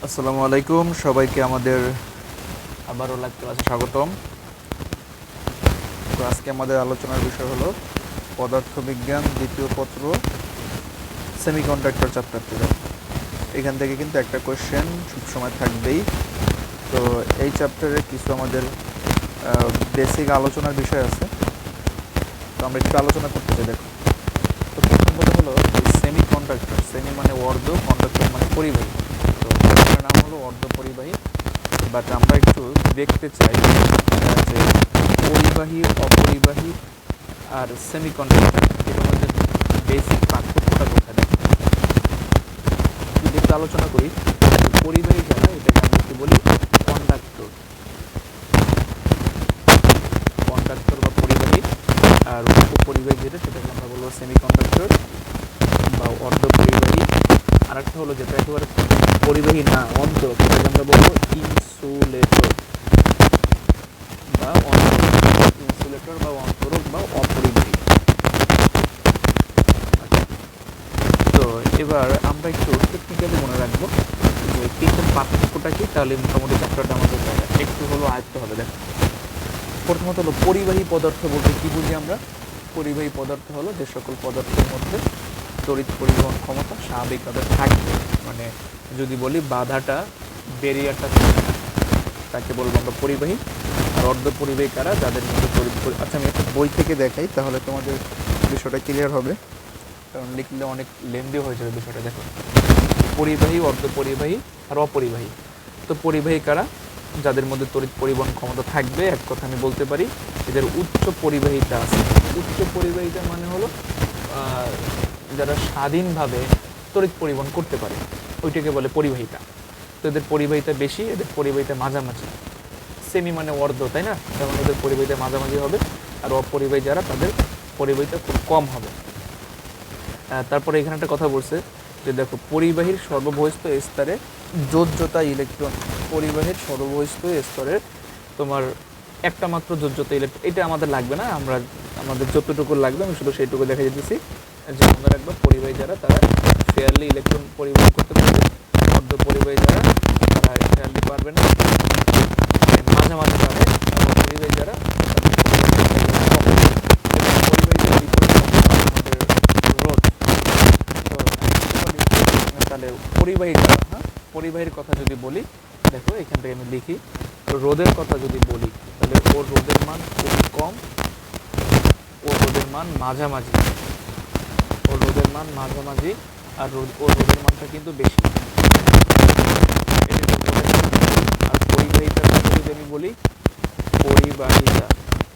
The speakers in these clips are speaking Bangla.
আসসালামু আলাইকুম, সবাইকে আমাদের আবারও লাইভ ক্লাসে স্বাগতম। তো আজকে আমাদের আলোচনার বিষয় হলো পদার্থবিজ্ঞান দ্বিতীয় পত্র সেমিকন্ডাক্টর চ্যাপ্টার থেকে। এখান থেকে কিন্তু একটা কোয়েশ্চেন সবসময় থাকবেই। তো এই চ্যাপ্টারে কিছু আমাদের বেসিক আলোচনার বিষয় আছে, তো আমরা একটু আলোচনা করতে চাই। দেখো, তো প্রথম কথা হলো সেমিকন্ডাক্টর। সেমি মানে অর্ধ, কন্ডাক্টর মানে পরিবাহী। তো এটার নাম হলো অর্ধ পরিবাহী। বাট আমরা একটু দেখতে চাই যে পরিবাহী, অপরিবাহী আর সেমিকন্ডাক্টর এর মধ্যে বেসিক পার্থক্যটা কোথায়। যদি একটু আলোচনা করি, পরিবাহী যারা, এটাকে আমরা কি বলি? কন্ডাক্টর। কন্ডাক্টর বা পরিবাহী। আর অপরিবাহী যেটা, সেটাকে আমরা বলবো সেমিকন্ডাক্টর বা অর্ধ পরিবাহী। আর একটা হলো যেটা একেবারে পরিবাহী না, অর্ধ, সেটাকে আমরা বলবো ইনসুলেটর বা ইনসুলেটর বা অন্তরক বা অপরিবাহী। তো এবার আমরা একটু টেকনিক্যালি মনে রাখবো যে তিনটার পার্থক্যটা কি, তাহলে মোটামুটি চ্যাপ্টারটা আমাদের একটু হলো আয়ত্ত হবে। দেখো, প্রথমত হলো পরিবাহী পদার্থ বলতে কি বুঝি আমরা? পরিবাহী পদার্থ হলো যে সকল পদার্থের মধ্যে তড়িৎ পরিবহন ক্ষমতা স্বাভাবিকভাবে থাকবে। মানে যদি বলি বাধাটা, ব্যারিয়ারটা থাকবে না, তাকে বলবো আমরা পরিবাহী। আর অর্ধ পরিবাহী কারা? যাদের মধ্যে তড়িৎ আচ্ছা, আমি একটা বই থেকে দেখাই, তাহলে তোমাদের বিষয়টা ক্লিয়ার হবে, কারণ লিখলে অনেক লেন্দি হয়ে যাবে বিষয়টা। দেখো, পরিবাহী, অর্ধ পরিবাহী আর অপরিবাহী। তো পরিবাহী কারা? যাদের মধ্যে তড়িৎ পরিবহন ক্ষমতা থাকবে। এক কথা আমি বলতে পারি, এদের উচ্চ পরিবাহিতা আছে। উচ্চ পরিবাহিতা মানে হলো যারা স্বাধীনভাবে তড়িৎ পরিবহন করতে পারে, ওইটাকে বলে পরিবাহিতা। তো এদের পরিবাহিতা বেশি, এদের পরিবাহিতা মাঝামাঝি। সেমি মানে অর্ধ, তাই না? যেমন এদের পরিবাহিতা মাঝামাঝি হবে। আর অপরিবাহী যারা, তাদের পরিবাহিতা খুব কম হবে। তারপরে এখানে একটা কথা বলছে যে দেখো, পরিবাহীর সর্ববহিস্থ স্তরে যোজ্যতা ইলেকট্রন। পরিবাহীর সর্ববহিস্থ স্তরের তোমার একটা মাত্র যোজ্যতা ইলেকট্রন। এটা আমাদের লাগবে না, আমাদের যতটুকু লাগবে আমি শুধু সেইটুকু দেখা যেতেছি। যে মনে রাখবো, পরিবাহী যারা, তারা ফেয়ারলি ইলেকট্রন পরিবহন করতে পারবে। অর্ধ পরিবাহী যারা, তারা ফেয়ারলি পারবে না, মাঝামাঝি পারে। আর পরিবাহী যারা, তাহলে পরিবাহী যারা, হ্যাঁ, পরিবাহীর কথা যদি বলি, দেখো এখান থেকে আমি লিখি, রোদের কথা যদি বলি, তাহলে ওর রোদের মান খুবই কম, ওর রোদের মান মাঝামাঝি, ওর রোদের মান মাঝামাঝি, আর ওর রোদের মানটা কিন্তু বেশি। আর পরিবাহিতার কথা যদি আমি বলি, পরিবাহিতা,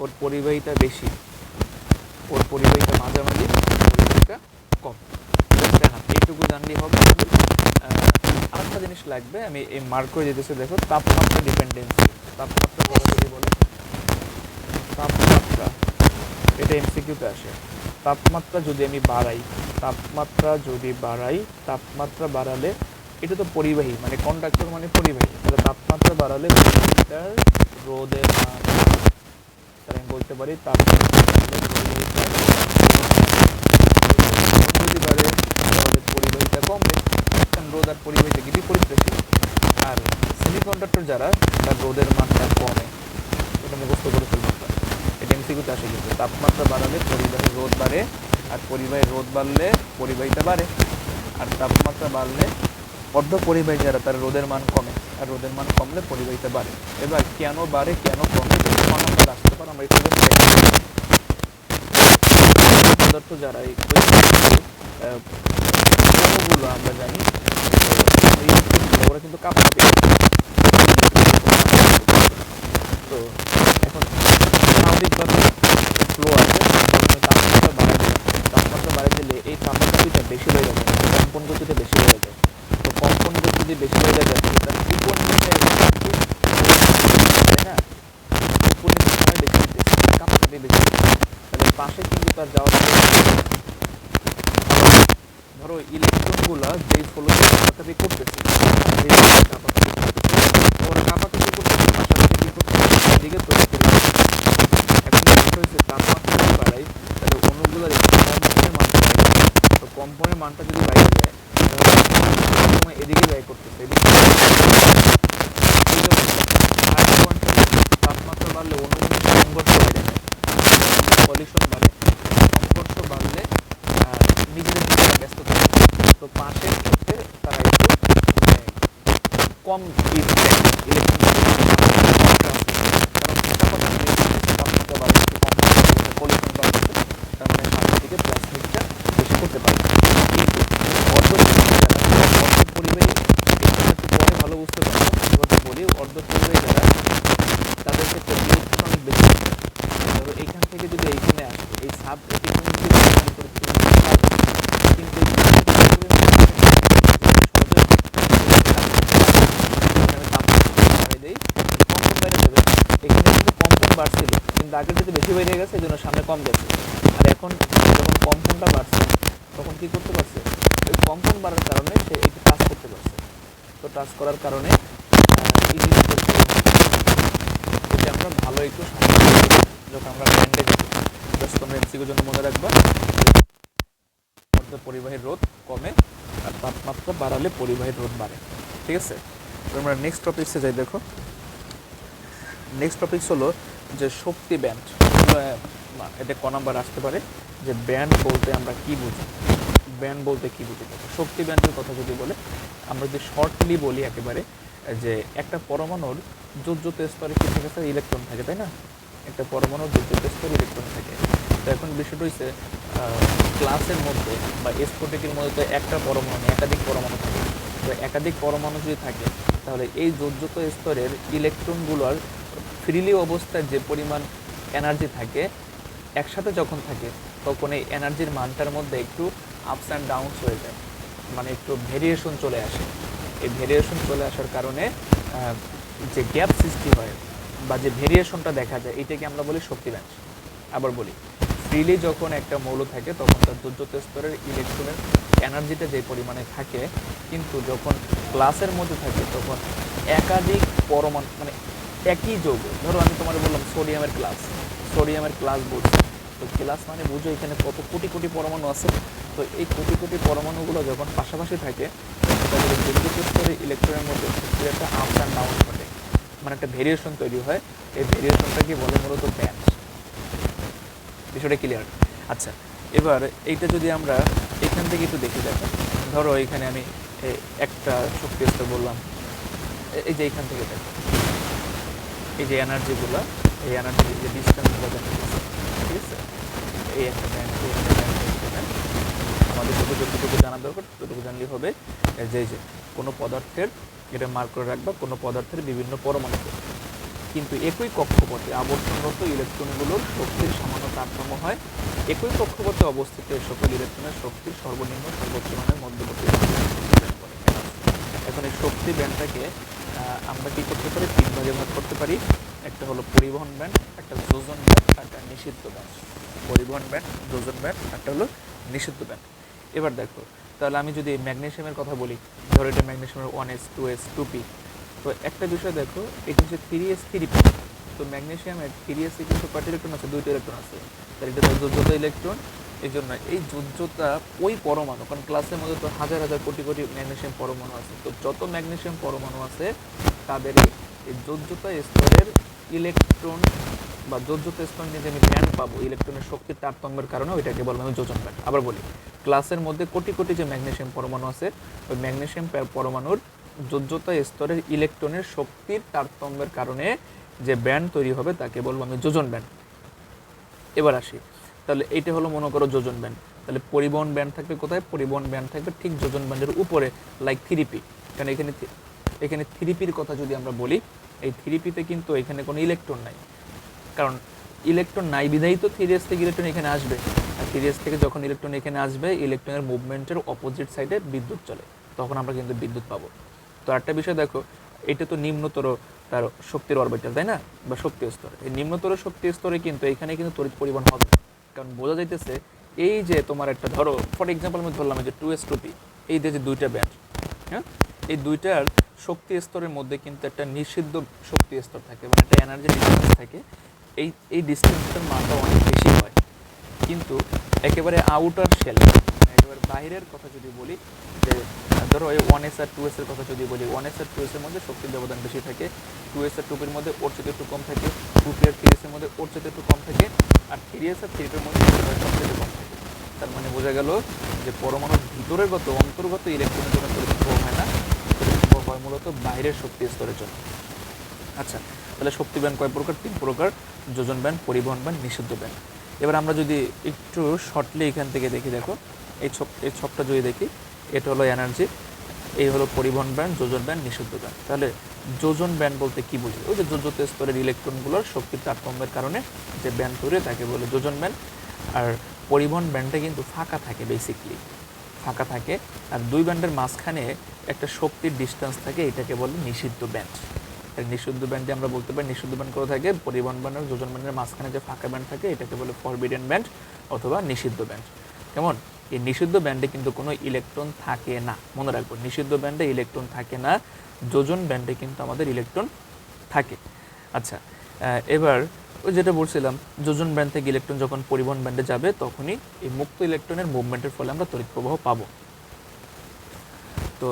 ওর পরিবাহিতা বেশি, ওর পরিবাহিতা মাঝামাঝি, পরিবাহিতা কম। এইটুকু জানলেই হবে। আরেকটা জিনিস লাগবে, আমি এই মার্ক করে দিতেছি। দেখো, তাপমাত্রা ডিপেন্ডেন্সি। তাপমাত্রা কথা যদি বলে, তাপমাত্রা, এটা এমসিকিউতে আসে। তাপমাত্রা যদি আমি বাড়াই, তাপমাত্রা বাড়ালে, এটা তো পরিবাহী, মানে কন্ডাক্টর মানে পরিবাহী, তাহলে তাপমাত্রা বাড়ালে পরিবাহিতার রোধের মান, তাহলে আমি বলতে পারি তাপমাত্রা যদি বাড়ে, তাহলে পরিবাহিতা কমবে, কারণ রোধ আর পরিবাহিতা কি বিপরীতরাশি। আর সেমিকন্ডাক্টর যারা, তার রোধের মানটা কমে। এটা মুখস্থ করে ফেলবো আমরা, এটা এমসিকিউতে আসে। কিন্তু তাপমাত্রা বাড়ালে পরিবাহীর রোধ বাড়ে, আর পরিবাহীর রোধ বাড়লে পরিবাহিতা বাড়ে। আর তাপমাত্রা বাড়লে অর্ধ পরিবাহী যারা, তার রোধের মান কমে, আর রোধের মান কমলে পরিবাহিতা বাড়ে। এবার কেন বাড়ে, কেন কমে, নাম্বার আসতে পারে, আমরা একটু পদার্থ যারা, এই অণুগুলো আমরা জানি, ওরা কিন্তু কাঁপাকাঁপি। তো এখন স্বাভাবিকভাবে ফ্লো আছে, তাপমাত্রা বাড়াই দিলে এই কাঁপাকাঁপিটা বেশি হয়ে যাবে, কম্পন গতিটা বেশি হয়ে যায়। তো কম্পন গতি যদি বেশি হয়ে যায়, তার তাই না, বেশি কাঁপাকাঁপি বেশি, তাহলে পাশে কিন্তু তার যাওয়ার, ধরো ইলেকট্রনগুলা যেই ফ্লোতে কাঁপাকাঁপি করতেছে, ওরা কাঁপাকাঁপি করতেছে, পাশাপাশি কি করতেছে, এদিকে তড়িৎ পরিবহন। এখন বিষয়টা হচ্ছে, তাপমাত্রা যদি বাড়াই, তাহলে অণুগুলোর কম্পনের মানটা বাড়ে। তো কম্পনের মানটা যদি বাইরে যায়, তাহলে সময় এদিকে ব্যয় করতেছে, এদিকে তাপমাত্রা বাড়লে অনুভূমিক সংঘর্ষ বেড়ে যায়, পলিউশন বাড়ে, সংঘর্ষ বাড়লে নিজেদের দিকে ব্যস্ত থাকে। তো পাশের ক্ষেত্রে তারা একটু কম ইলেকট্রন, কারণ তাপমাত্রা বাড়লে একটু কম পলিউশন বাড়ছে, তার মানে সামনের দিকে প্লাস্টিকটা বেশি করতে পারে। পরিবাহী একটু পরে ভালো বুঝতে পারবো, এবার বলি অর্ধপরিবাহী যারা তাদের ক্ষেত্রে ইলেকট্রন বেশি। ধরো এইখান থেকে যদি এইখানে আসে এই সাব বাড়ছিল, কিন্তু আগের থেকে বেশি বেড়ে গেছে, এই জন্য সামনে কম গেছে। আর এখন যখন কম্পনটা বাড়ছে তখন কি করতে পারছে, ওই কম্পন বাড়ার কারণে সে একটু টাচ করতে পারছে। তো টাচ করার কারণে আমরা ভালো একটু যখন আমরা ব্যান্ডে দেখি, জাস্ট তোমরা এমসিকিউর জন্য মনে রাখবা পরিবাহীর রোধ কমে আর তাপমাত্রা বাড়ালে পরিবাহীর রোধ বাড়ে। ঠিক আছে, আমরা নেক্সট টপিক্সে যাই। দেখো নেক্সট টপিক্স হলো যে শক্তি ব্যান্ড। এটা ক নাম্বার আসতে পারে, যে ব্যান্ড বলতে আমরা কি বুঝি, ব্যান্ড বলতে কি বুঝি। শক্তি ব্যান্ডের কথা যদি বলে, আমরা যদি শর্টলি বলি একেবারে, যে একটা পরমাণুর যোজ্যত স্তরে কি থাকে, স্যার ইলেকট্রন থাকে, তাই না? একটা পরমাণুর যোজ্যত স্তরে ইলেকট্রন থাকে। তো এখন বিষয়টা হচ্ছে ক্লাসের মধ্যে বা স্ফটিকের মধ্যে তো একটা পরমাণু, একাধিক পরমাণু থাকে। তো একাধিক পরমাণু যদি থাকে তাহলে এই যোজ্যত স্তরের ইলেকট্রনগুলোর ফ্রিলি অবস্থায় যে পরিমাণ এনার্জি থাকে, একসাথে যখন থাকে তখন এই এনার্জির মানটার মধ্যে একটু আপস অ্যান্ড ডাউনস হয়ে যায়, মানে একটু ভেরিয়েশন চলে আসে। এই ভেরিয়েশন চলে আসার কারণে যে গ্যাপ সৃষ্টি হয় বা যে ভেরিয়েশনটা দেখা যায়, এটাকে আমরা বলি শক্তি ব্যান্ড। আবার বলি, ফ্রিলি যখন একটা মৌল থাকে তখন তার যোজ্যত স্তরের ইলেকট্রনের এনার্জিটা যে পরিমাণে থাকে, কিন্তু যখন ক্লাসের মধ্যে থাকে তখন একাধিক পরমাণু, মানে একই যৌগ, ধরো আমি তোমার বললাম সোডিয়ামের ক্লাস বলছি, তো ক্লাস মানে বুঝো এখানে কত কোটি কোটি পরমাণু আছে। তো এই কোটি কোটি পরমাণুগুলো যখন পাশাপাশি থাকে তাদের যোজ্যত স্তরের ইলেকট্রনের মধ্যে একটা আপস অ্যান্ড ডাউন ঘটে, মানে একটা ভেরিয়েশন তৈরি হয়। এই ভেরিয়েশনটাকে বলে মূলত ব্যান্ড। বিষয়টা ক্লিয়ার? আচ্ছা, এবার এইটা যদি আমরা এখান থেকে একটু দেখে দেখো, ধরো এখানে আমি একটা শক্তি স্তর বললাম, এই যে এইখান থেকে দেখো এই যে এনার্জিগুলো, এই এনার্জি যে ডিস্টেন্সগুলো দেখা যাচ্ছে, ঠিক আছে? এই একটা ব্যান্ড, আমাদের শুধু যতটুকু জানা দরকার ততটুকু জানলেই হবে। যে কোনো পদার্থের, এটা মার্ক করে রাখবা, কোনো পদার্থের বিভিন্ন পরমাণুতে কিন্তু একই কক্ষপথে আবর্তনরত ইলেকট্রনগুলোর শক্তির সামান্য তারতম্য হয়। একই কক্ষপথে অবস্থিত এই সকল ইলেকট্রনের শক্তির সর্বনিম্ন সর্বোচ্চ মানের মধ্যবর্তী। এখন এই শক্তি ব্যান্ডটাকে আমরা কি করতে পারি, তিন ভাগে ভাগ করতে পারি। একটা হলো পরিবহন ব্যান্ড, একটা যোজন ব্যান্ড, একটা নিষিদ্ধ ব্যান্ড। পরিবহন ব্যান্ড, যোজন ব্যান্ড, একটা হলো নিষিদ্ধ ব্যান্ড। এবার দেখো, তাহলে আমি যদি ম্যাগনেসিয়ামের কথা বলি, ধরো এটা ম্যাগনেসিয়ামের 1s 2s 2p। তো একটা বিষয় দেখো, এটা হচ্ছে 3s 3p। তো ম্যাগনেসিয়ামের 3s এ কিন্তু কয়টা ইলেকট্রন আছে, 2টা ইলেকট্রন আছে। তাহলে এটা যোজ্যত ইলেকট্রন। এই জন্য এই যোজ্যতা ওই পরমাণু, কারণ ক্লাসের মধ্যে তো হাজার হাজার কোটি কোটি ম্যাগনেসিয়াম পরমাণু আছে, তো যত ম্যাগনেসিয়াম পরমাণু আছে তাদের এই যোজ্যতা স্তরের ইলেকট্রন বা যোজ্যত স্তর নিয়ে যে আমি ব্যান্ড পাবো ইলেকট্রনের শক্তির তারতম্যের কারণে, ওইটাকে বলবো আমি যোজন ব্যান্ড। আবার বলি, ক্লাসের মধ্যে কোটি কোটি যে ম্যাগনেসিয়াম পরমাণু আছে, ওই ম্যাগনেসিয়াম পরমাণুর যোজ্যতা স্তরের ইলেকট্রনের শক্তির তারতম্যের কারণে যে ব্যান্ড তৈরি হবে তাকে বলবো আমি যোজন ব্যান্ড। এবার আসি, তাহলে এইটা হলো মনে করো যোজন ব্যান্ড। তাহলে পরিবহন ব্যান্ড থাকবে কোথায়, পরিবহন ব্যান্ড থাকবে ঠিক যোজন ব্যান্ডের উপরে, লাইক 3p। কারণ এখানে 3pর কথা যদি আমরা বলি, এই 3pতে কিন্তু এখানে কোনো ইলেকট্রন নাই, কারণ ইলেকট্রন নাই বিধায়ী তো 3s থেকে ইলেকট্রন এখানে আসবে। আর 3s থেকে যখন ইলেকট্রন এখানে আসবে, ইলেকট্রনের মুভমেন্টের অপোজিট সাইডে বিদ্যুৎ চলে, তখন আমরা কিন্তু বিদ্যুৎ পাবো। তো একটা বিষয় দেখো, এটা তো নিম্নতর তার শক্তির অরবিটাল, তাই না, বা শক্তি স্তর। এই নিম্নতর শক্তি স্তরে কিন্তু এখানে কিন্তু তড়িৎ পরিবহন হবে, কারণ বোঝা যাইতেছে এই যে তোমার একটা, ধরো ফর এক্সাম্পল আমি ধরলাম যে 2s 2p, এই যে দুইটা ব্যান্ড, হ্যাঁ, এই দুইটার শক্তি স্তরের মধ্যে কিন্তু একটা নিষিদ্ধ শক্তি স্তর থাকে, মানে একটা এনার্জি ডিস্টেন্স থাকে। এই ডিস্টেন্সটার মানটা অনেক বেশি হয়, কিন্তু একেবারে আউটার শেল, একেবারে বাইরের কথা যদি বলি, যে ধরো এই 1s আর 2s এর কথা যদি বলি, 1s আর 2s এর মধ্যে শক্তির ব্যবধান বেশি থাকে, 2s আর 2p এর মধ্যে ওর চেয়ে একটু কম থাকে, 2p আর 3s এর মধ্যে ওর চেয়ে একটু কম থাকে, আর 3s আর 3p এর মধ্যে সবচেয়ে কম থাকে। তার মানে বোঝা গেল যে পরমাণুর ভিতরেগত অন্তর্গত ইলেকট্রনের জন্য তড়িৎ প্রবাহ হয় না, তড়িৎ প্রবাহ হয় মূলত বাইরের শক্তি স্তরের জন্য। আচ্ছা, তাহলে শক্তি ব্যান্ড কয় প্রকার? 3 প্রকার: যোজন ব্যান্ড, পরিবহন ব্যান্ড, নিষিদ্ধ ব্যান্ড। এবার আমরা যদি একটু শর্টলি এখান থেকে দেখি, দেখো এই ছকটা যদি দেখি, এটা হলো এনার্জি, এই হলো পরিবহন ব্যান্ড, যোজন ব্যান্ড, নিষিদ্ধ ব্যান্ড। তাহলে যোজন ব্যান্ড বলতে কি বুঝি? ওই যে যোজিত স্তরের ইলেকট্রনগুলোর শক্তির তারতম্যের কারণে যে ব্যান্ড তৈরি তাকে বলে যোজন ব্যান্ড। আর পরিবহন ব্যান্ডটা কিন্তু ফাঁকা থাকে, বেসিকলি ফাঁকা থাকে, আর দুই ব্যান্ডের মাঝখানে একটা শক্তির ডিস্টেন্স থাকে, এটাকে বলে নিষিদ্ধ ব্যান্ড। নিষিদ্ধ ব্যান্ডে আমরা বলতে পারি নিষিদ্ধ ব্যান্ড করে থাকে পরিবহন ব্যান্ড আর যোজন ব্যান্ডের মাঝখানে যে ফাঁকা ব্যান্ড থাকে, এটাকে বলে ফরবিডেন ব্যান্ড অথবা নিষিদ্ধ ব্যান্ড। কেমন? এই নিষিদ্ধ ব্যান্ডে কিন্তু কোনো ইলেকট্রন থাকে না, মনে রাখবো, নিষিদ্ধ ব্যান্ডে ইলেকট্রন থাকে না, যোজন ব্যান্ডে কিন্তু আমাদের ইলেকট্রন থাকে। আচ্ছা, এবার ওই যেটা বলছিলাম, যোজন ব্যান্ড থেকে ইলেকট্রন যখন পরিবহন ব্যান্ডে যাবে, তখনই এই মুক্ত ইলেকট্রনের মুভমেন্টের ফলে আমরা তড়িৎ প্রবাহ পাবো। তো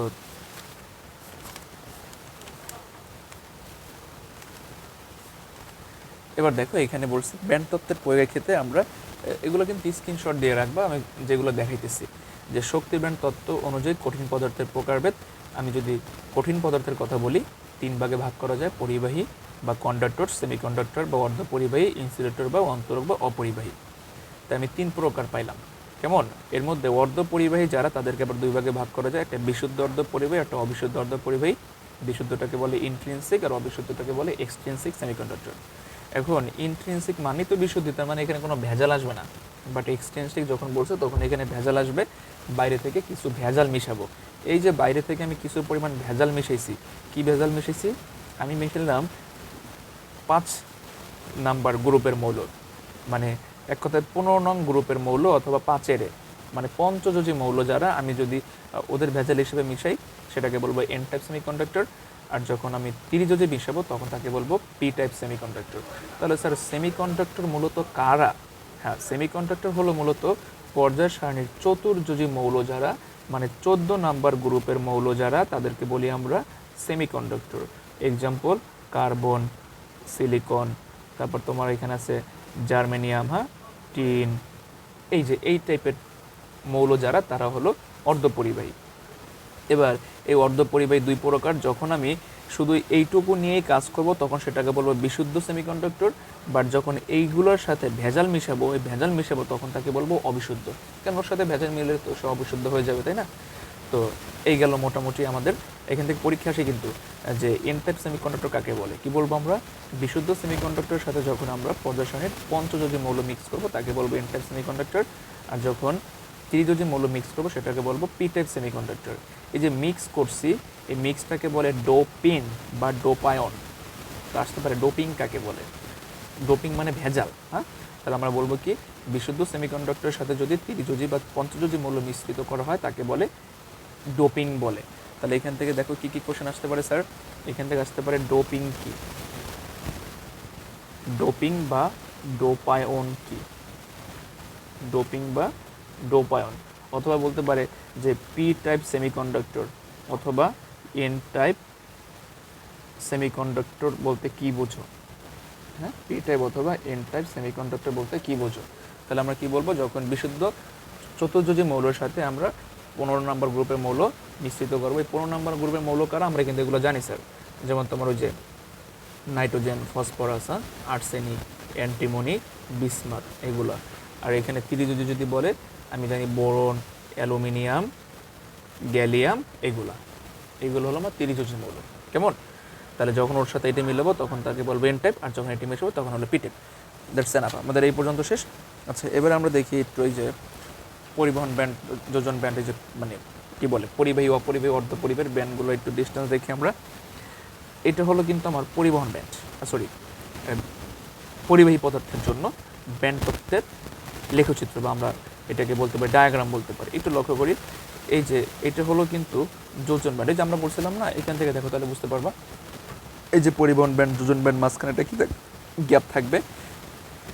এবার দেখো, এখানে বলছি ব্যান্ড তত্ত্বের প্রয়োগের ক্ষেত্রে আমরা এগুলো কিন্তু স্ক্রিনশট দিয়ে রাখবা, আমি যেগুলো দেখাইতেছি, যে শক্তির ব্যান্ড তত্ত্ব অনুযায়ী কঠিন পদার্থের প্রকারভেদ। আমি যদি কঠিন পদার্থের কথা বলি, 3 ভাগে ভাগ করা যায়: পরিবাহী বা কন্ডাক্টর, সেমিকন্ডাক্টর বা অর্ধপরিবাহী, ইনসুলেটর বা অন্তরক বা অপরিবাহী। তাই আমি 3 প্রকার পাইলাম। কেমন? এর মধ্যে অর্ধপরিবাহী যারা, তাদেরকে আবার 2 ভাগে ভাগ করা যায়: একটা বিশুদ্ধ অর্ধপরিবাহী, একটা অবিশুদ্ধ অর্ধপরিবাহী। বিশুদ্ধটাকে বলে ইন্ট্রিনসিক আর অবিশুদ্ধটাকে বলে এক্সট্রিনসিক সেমিকন্ডাক্টর। এখন ইন্ট্রিনসিক মানে তো বিশুদ্ধি, তার মানে এখানে কোনো ভেজাল আসবে না। বাট এক্সট্রিনসিক যখন বলছে, তখন এখানে ভেজাল আসবে, বাইরে থেকে কিছু ভেজাল মিশাবো। এই যে বাইরে থেকে আমি কিছু পরিমাণ ভেজাল মিশাইছি, কি ভেজাল মিশাইছি? আমি মিশালাম 5 নাম্বার গ্রুপের মৌল, মানে এক কথায় 15 নং গ্রুপের মৌল অথবা 5-এর, মানে পঞ্চযোজী মৌল যারা, আমি যদি ওদের ভেজাল হিসেবে মিশাই, সেটাকে বলবো এন টাইপ সেমিকন্ডাক্টর। আর যখন আমি ত্রিযোজী মিশাবো, তখন তাকে বলবো পি টাইপ সেমিকন্ডাক্টর। তাহলে স্যার সেমিকন্ডাক্টর মূলত কারা? হ্যাঁ, সেমিকন্ডাক্টর হলো মূলত পর্যায় সারণীর চতুর্যোজী মৌল যারা, মানে 14 নাম্বার গ্রুপের মৌল যারা, তাদেরকে বলি আমরা সেমিকন্ডাক্টর। এক্সাম্পল: কার্বন, সিলিকন, তারপর তোমার এখানে আছে জার্মেনিয়াম, হ্যাঁ, টিন, এই যে এই টাইপের মৌল যারা, তারা হলো অর্ধপরিবাহী। এবার এই অর্ধপরিবাহী 2 প্রকার। যখন আমি শুধু এইটুকু নিয়েই কাজ করব, তখন সেটাকে বলবো বিশুদ্ধ সেমিকন্ডাক্টর। বাট যখন এইগুলোর সাথে ভেজাল মিশাবো, তখন তাকে বলবো অবিশুদ্ধ। কেন? ওর সাথে ভেজাল মিলে তো সে অবিশুদ্ধ হয়ে যাবে, তাই না? তো এই গেল মোটামুটি আমাদের। এখান থেকে পরীক্ষা আসে কিন্তু, যে এন টাইপ সেমিকন্ডাক্টর কাকে বলে। কি বলবো আমরা? বিশুদ্ধ সেমিকন্ডাক্টরের সাথে যখন আমরা পর্যায় সারণীর পঞ্চযোজী মৌল মিক্স করব, তাকে বলবো এন টাইপ সেমিকন্ডাক্টর। আর যখন ত্রিযোজী মৌল মিক্স করবো, সেটাকে বলবো পি টাইপ সেমিকন্ডাক্টর। এই যে মিক্স করছি, এই মিক্সটাকে বলে ডোপিং বা ডোপায়ন। তো আসতে পারে ডোপিং কাকে বলে? ডোপিং মানে ভেজাল। হ্যাঁ, তাহলে আমরা বলবো কি, বিশুদ্ধ সেমিকন্ডাক্টরের সাথে যদি ত্রিযোজী বা পঞ্চযোজী মৌল মিশ্রিত করা হয়, তাকে বলে ডোপিং বলে। তাহলে এখান থেকে দেখো কি কি কোশ্চেন আসতে পারে স্যার। এখান থেকে আসতে পারে ডোপিং কি, ডোপিং বা ডোপায়ন কি, ডোপিং বা ডোপায়ন। অথবা বলতে পারে যে পি টাইপ সেমিকন্ডাক্টর অথবা এন টাইপ সেমিকন্ডাক্টর বলতে কি বোঝো? হ্যাঁ, পি টাইপ অথবা এন টাইপ সেমিকন্ডাক্টর বলতে কি বোঝো? তাহলে আমরা কি বলবো? যখন বিশুদ্ধ চতুর্যোজী মৌলের সাথে আমরা 15 নম্বর গ্রুপের মৌল মিশ্রিত করবো। এই 15 নম্বর গ্রুপের মৌল কারা? আমরা কিন্তু এগুলো জানি স্যার। যেমন তোমার ওই যে nitrogen, phosphorus, arsenic, antimony, bismuth, এগুলো। আর এখানে ত্রিযোজী যদি বলে, আমি জানি বোরন, অ্যালুমিনিয়াম, গ্যালিয়াম, এগুলো হলো আমার ত্রিযোজী মৌল। কেমন? তাহলে যখন ওর সাথে এটি মিলাবো, তখন তাকে বলবো এন টাইপ, আর যখন এটি মেশাবো, তখন হলো পি টাইপ। দ্যাটস এনাফ, আমাদের এই পর্যন্ত শেষ। আচ্ছা, এবারে আমরা দেখি একটু ওই যে পরিবহন ব্যান্ড, যোজন ব্যান্ড, এই যে মানে কি বলে, পরিবাহী, অপরিবাহী, অর্ধপরিবাহীর ব্যান্ডগুলো একটু ডিস্টেন্স দেখি আমরা। এটা হলো কিন্তু আমার পরিবহন ব্যান্ড, পরিবাহী পদার্থের জন্য ব্যান্ড তত্ত্বের লেখচিত্র, বা আমরা এটাকে বলতে পারি ডায়াগ্রাম বলতে পারি। একটু লক্ষ্য করি, এই যে এটা হলো কিন্তু যোজন ব্যান্ড। এই যে আমরা বলছিলাম না, এখান থেকে দেখো, তাহলে বুঝতে পারবা। এই যে পরিবহন ব্যান্ড, যোজন ব্যান্ড, মাঝখানে এটা কি গ্যাপ থাকবে,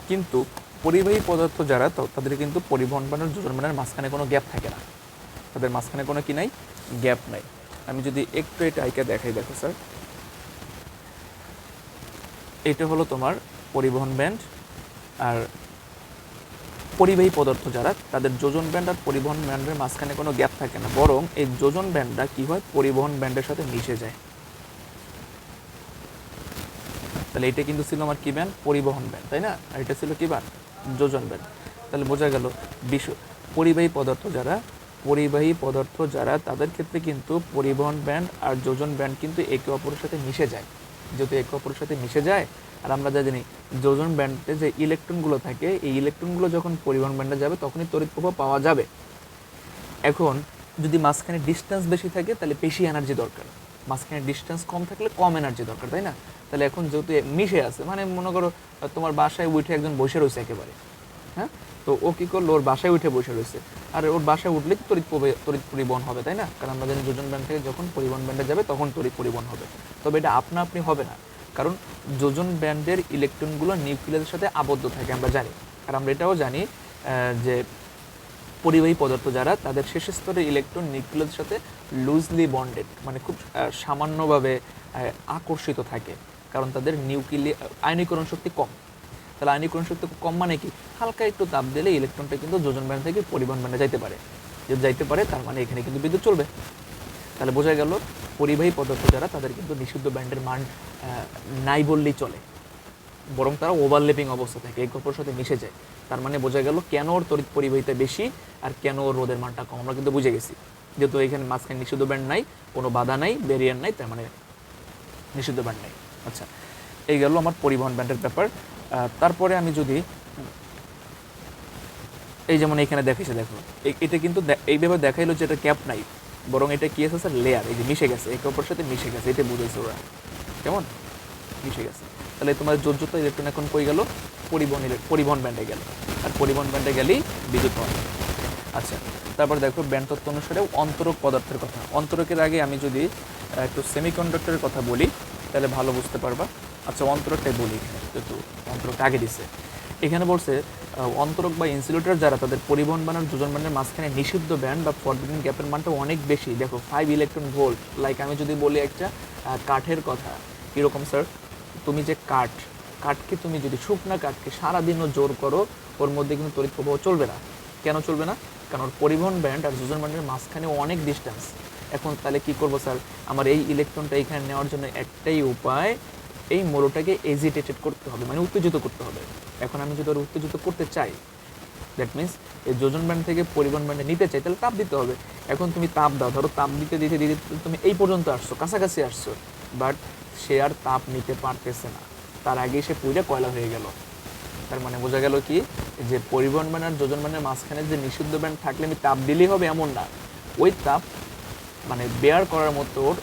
কিন্তু পরিবাহী পদার্থ যারা, তাদের কিন্তু পরিবহন ব্যান্ড আর যোজন ব্যান্ডের মাঝখানে কোনো গ্যাপ থাকে না। তাদের মাঝখানে কোনো কি নাই, গ্যাপ নাই। আমি যদি একটু এটা আইকা দেখাই, দেখো স্যার, এটা হলো তোমার পরিবহন ব্যান্ড। আর পরিবাহী পদার্থ যারা, তাদের যোজন ব্যান্ড আর পরিবহন ব্যান্ডের মাঝখানে কোনো গ্যাপ থাকে না, বরং এই যোজন ব্যান্ডটা কি হয়, পরিবহন ব্যান্ডের সাথে মিশে যায়। তাহলে এটা কিন্তু ছিল আমার কি ব্যান্ড, পরিবহন ব্যান্ড, তাই না? আর এটা ছিল কি ব্যান্ড, যোজন ব্যান্ড। তাহলে বোঝা গেল পরিবাহী পদার্থ যারা তাদের ক্ষেত্রে কিন্তু পরিবহন ব্যান্ড আর যোজন ব্যান্ড কিন্তু একে অপরের সাথে মিশে যায়। যেহেতু একে অপরের সাথে মিশে যায়, আর আমরা যা জানি যোজন ব্যান্ডে যে ইলেকট্রনগুলো থাকে, এই ইলেকট্রনগুলো যখন পরিবহন ব্যান্ডে যাবে তখনই তড়িৎ প্রবাহ পাওয়া যাবে। এখন যদি মাঝখানে ডিস্টেন্স বেশি থাকে তাহলে বেশি এনার্জি দরকার, মাঝখানে ডিস্টেন্স কম থাকলে কম এনার্জি দরকার, তাই না? তাহলে এখন যেহেতু মিশে আছে, মানে মনে করো তোমার বাসায় উঠে একজন বসে রয়েছে একেবারে, হ্যাঁ, তো ও কী করলো, ওর বাসায় উঠে বসে রয়েছে, আর ওর বাসায় উঠলেই তড়িৎ পরিবহন হবে, তাই না? কারণ আমরা জানি যোজন ব্যান্ড থেকে যখন পরিবহন ব্যান্ডে যাবে তখন তড়িৎ পরিবহন হবে। তবে এটা আপনা আপনি হবে না, কারণ যোজন ব্যান্ডের ইলেকট্রনগুলো নিউক্লিয়াসের সাথে আবদ্ধ থাকে, আমরা জানি। আর আমরা এটাও জানি যে পরিবাহী পদার্থ যারা, তাদের শেষ স্তরের ইলেকট্রন নিউক্লিয়াসের সাথে লুজলি বন্ডেড, মানে খুব সামান্যভাবে আকর্ষিত থাকে, কারণ তাদের আয়নীকরণ শক্তি কম। তাহলে আয়নীকরণ শক্তি কম মানে কি, হালকা একটু তাপ দিলে ইলেকট্রনটা কিন্তু যোজন ব্যান্ড থেকে পরিবহন ব্যান্ডে যাইতে পারে। যদি যাইতে পারে তার মানে এখানে কিন্তু বিদ্যুৎ চলবে। তাহলে বোঝা গেল পরিবাহী পদার্থ যারা, তাদের কিন্তু নিষিদ্ধ ব্যান্ডের মান নাই বললেই চলে, বরং তারা ওভারল্যাপিং অবস্থা থাকে, একে অপরের সাথে মিশে যায়। তার মানে বোঝা গেল কেন ওর তড়িৎ পরিবাহিতা বেশি আর কেন ওর রোধের মানটা কম, আমরা কিন্তু বুঝে গেছি। যেহেতু এখানে মাঝখানে নিষিদ্ধ ব্যান্ড নাই, কোনো বাধা নাই, ব্যারিয়ার নাই, তার মানে নিষিদ্ধ ব্যান্ড নাই। আচ্ছা, এই গেল আমার পরিবহন ব্যান্ডের ব্যাপার। তারপরে আমি যদি এই যেমন এখানে দেখাইছে, দেখো এটা কিন্তু এইভাবে দেখাইলো যে এটা ক্যাপ নাই, বরং এটা কি আছে স্যার, লেয়ার, এই যে মিশে গেছে, একে অপরের সাথে মিশে গেছে, এটা বুঝেছে ওরা, কেমন মিশে গেছে। তাহলে তোমার যোজ্যত ইলেকট্রন এখন কই গেল, পরিবহন ব্যান্ডে গেল, আর পরিবহন ব্যান্ডে গেলেই বিদ্যুৎ পাওয়া যাবে। আচ্ছা, তারপর দেখো ব্যান্ড তত্ত্ব অনুসারে অন্তরক পদার্থের কথা। অন্তরকের আগে আমি যদি একটু সেমিকন্ডাক্টরের কথা বলি তাহলে ভালো বুঝতে পারবা। আচ্ছা, অন্তরকটাই বলি এখানে, যেহেতু অন্তরকটা আগে দিছে। এখানে বলছে অন্তরক বা ইনসুলেটর যারা, তাদের পরিবহন ব্যান্ড যোজন ব্যান্ডের মাঝখানে নিষিদ্ধ ব্যান্ড বা ফরবিডেন গ্যাপের মানটা অনেক বেশি। দেখো 5 ইলেকট্রন ভোল্ট। লাইক আমি যদি বলি একটা কাঠের কথা, কীরকম স্যার, তুমি যে কাঠকে তুমি যদি শুকনা কাঠকে সারাদিনও জোর করো, ওর মধ্যে কিন্তু তড়িৎ প্রবাহ চলবে না। কেন চলবে না? কারণ ওর পরিবহন ব্যান্ড আর যোজন ব্যান্ডের মাঝখানে অনেক ডিস্টেন্স। এখন তাহলে কি করবো স্যার, আমার এই ইলেকট্রনটা এখানে নেওয়ার জন্য একটাই উপায়, এই মোড়টাকে এজিটেটেড করতে হবে, মানে উত্তেজিত করতে হবে। এখন আমি যদি ওর উত্তেজিত করতে চাই, দ্যাট মিনস এই যোজন ব্যান্ড থেকে পরিবহন ব্যান্ডে নিতে চাই, তাহলে তাপ দিতে হবে। এখন তুমি তাপ দাও, ধরো তাপ দিতে দিতে দিতে তুমি এই পর্যন্ত আসছো, কাছাকাছি আসছো, বাট সে আর তাপ নিতে পারতেছে না, তার আগেই সে পুইরা কয়লা হয়ে গেল। তার মানে বোঝা গেল কি, যে পরিবহন ব্যান্ড আর যোজন ব্যান্ডের মাঝখানে যে নিষিদ্ধ ব্যান্ড থাকলে আমি তাপ দিলেই হবে এমন না, ওই তাপ মানে বেয়ার করার মতো ওর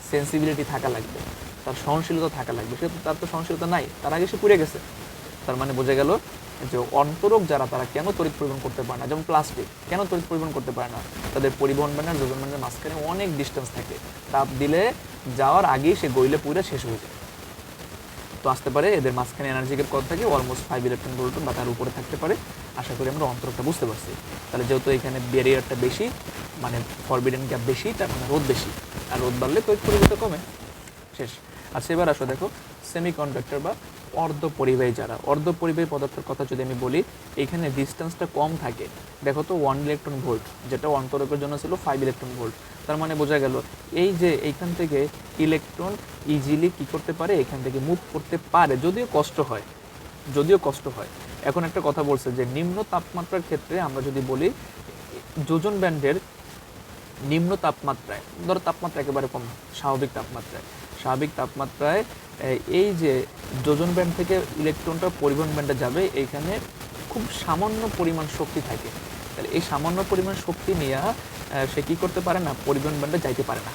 সেন্সিবিলিটি থাকা লাগবে, তার সহনশীলতা থাকা লাগবে। সে তার তো সহনশীলতা নাই, তার আগে সে পুড়ে গেছে। তার মানে বোঝা গেল যে অন্তরক যারা, তারা কেন তড়িৎ পরিবহন করতে পারে না, যেমন প্লাস্টিক কেন তড়িৎ পরিবহন করতে পারে না, তাদের পরিবহন ব্যান্ড আর যোজন ব্যান্ডের মাঝখানে অনেক ডিস্টেন্স থাকে, তাপ দিলে যাওয়ার আগেই সে গইলে পুড়ে শেষ হয়ে যায়। তো আসতে পারে এদের মাঝখানে এনার্জি গ্যাপ কত থাকে, অলমোস্ট 5 ইলেকট্রন ভোল্ট বা তার উপরে থাকতে পারে। আশা করি আমরা অন্তরকটা বুঝতে পারছি। তাহলে যেহেতু এখানে ব্যারিয়ারটা বেশি, মানে ফরবিডেন গ্যাপ বেশি, তার মানে রোদ বেশি, আর রোদ বাড়লে তড়িৎ পরিবাহিতা কমে, শেষ। আচ্ছা, এবার আসো দেখো সেমিকন্ডাক্টর বা অর্ধ পরিবাহী যারা, অর্ধ পরিবাহী পদার্থের কথা যদি আমি বলি, এখানে ডিস্টেন্সটা কম থাকে। দেখো তো 1 ইলেকট্রন ভোল্ট, যেটা অন্তরকের জন্য ছিল 5 ইলেকট্রন ভোল্ট। তার মানে বোঝা গেল এই যে এইখান থেকে ইলেকট্রন ইজিলি কি করতে পারে, এখান থেকে মুভ করতে পারে, যদিও কষ্ট হয়। এখন একটা কথা বলছে যে নিম্ন তাপমাত্রার ক্ষেত্রে আমরা যদি বলি, যোজন ব্যান্ডের নিম্ন তাপমাত্রায়, ধরো তাপমাত্রা একেবারে কম, স্বাভাবিক তাপমাত্রায় এই যে যোজন ব্যান্ড থেকে ইলেকট্রনটা পরিবহন ব্যান্ডে যাবে, এইখানে খুব সামান্য পরিমাণ শক্তি থাকে। তাহলে এই সামান্য পরিমাণ শক্তি নিয়ে সে কী করতে পারে না, পরিবহন ব্যান্ডে যাইতে পারে না।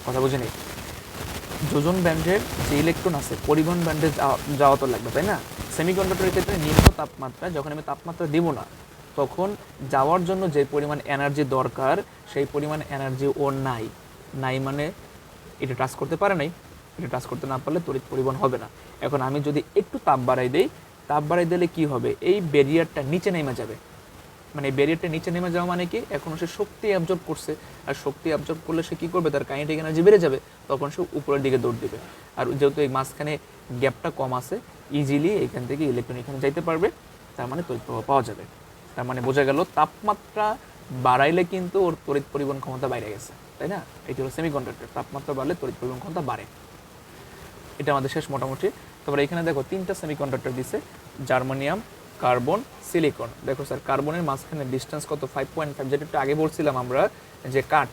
কথা বুঝে নেই, যোজন ব্যান্ডের যে ইলেকট্রন আছে পরিবহন ব্যান্ডে যাওয়া তো লাগবে, তাই না? সেমিকন্ডাক্টরের ক্ষেত্রে নিম্ন তাপমাত্রায় যখন আমি তাপমাত্রা দিব না, তখন যাওয়ার জন্য যে পরিমাণ এনার্জি দরকার, সেই পরিমাণ এনার্জি ওর নাই, মানে এটা টাচ করতে পারে নাই। এটা টাচ করতে না পারলে তড়িৎ পরিবহন হবে না। এখন আমি যদি একটু তাপ বাড়াই দিলে কি হবে, এই ব্যারিয়ারটা নিচে নেমে যাবে। মানে ব্যারিয়ারটা নিচে নেমে যাওয়া মানে কি, এখন সে শক্তি অ্যাবজর্ব করছে, আর শক্তি অ্যাবজর্ব করলে সে কী করবে, তার কাইনেটিক এনার্জি বেড়ে যাবে, তখন সে উপরের দিকে দৌড় দিবে। আর যেহেতু এই মাঝখানে গ্যাপটা কম আছে, ইজিলি এখান থেকে ইলেকট্রন এখানে যাইতে পারবে, তার মানে তড়িৎ প্রবাহ পাওয়া যাবে। তার মানে বোঝা গেল তাপমাত্রা বাড়াইলে কিন্তু ওর তড়িৎ পরিবহন ক্ষমতা বাইরে গেছে, তাই না? এটি হলো সেমিকন্ডাক্টর, তাপমাত্রা বাড়লে তড়িৎ পরিবহন ক্ষমতা বাড়ে। এটা আমাদের শেষ মোটামুটি। তারপরে এখানে দেখো 3টা সেমিকন্ডাক্টর দিছে, জার্মানিয়াম, কার্বন, সিলিকন। দেখো স্যার কার্বনের মাঝখানে ডিস্টেন্স কত, 5.5, যেটা একটু আগে বলছিলাম আমরা যে কাঠ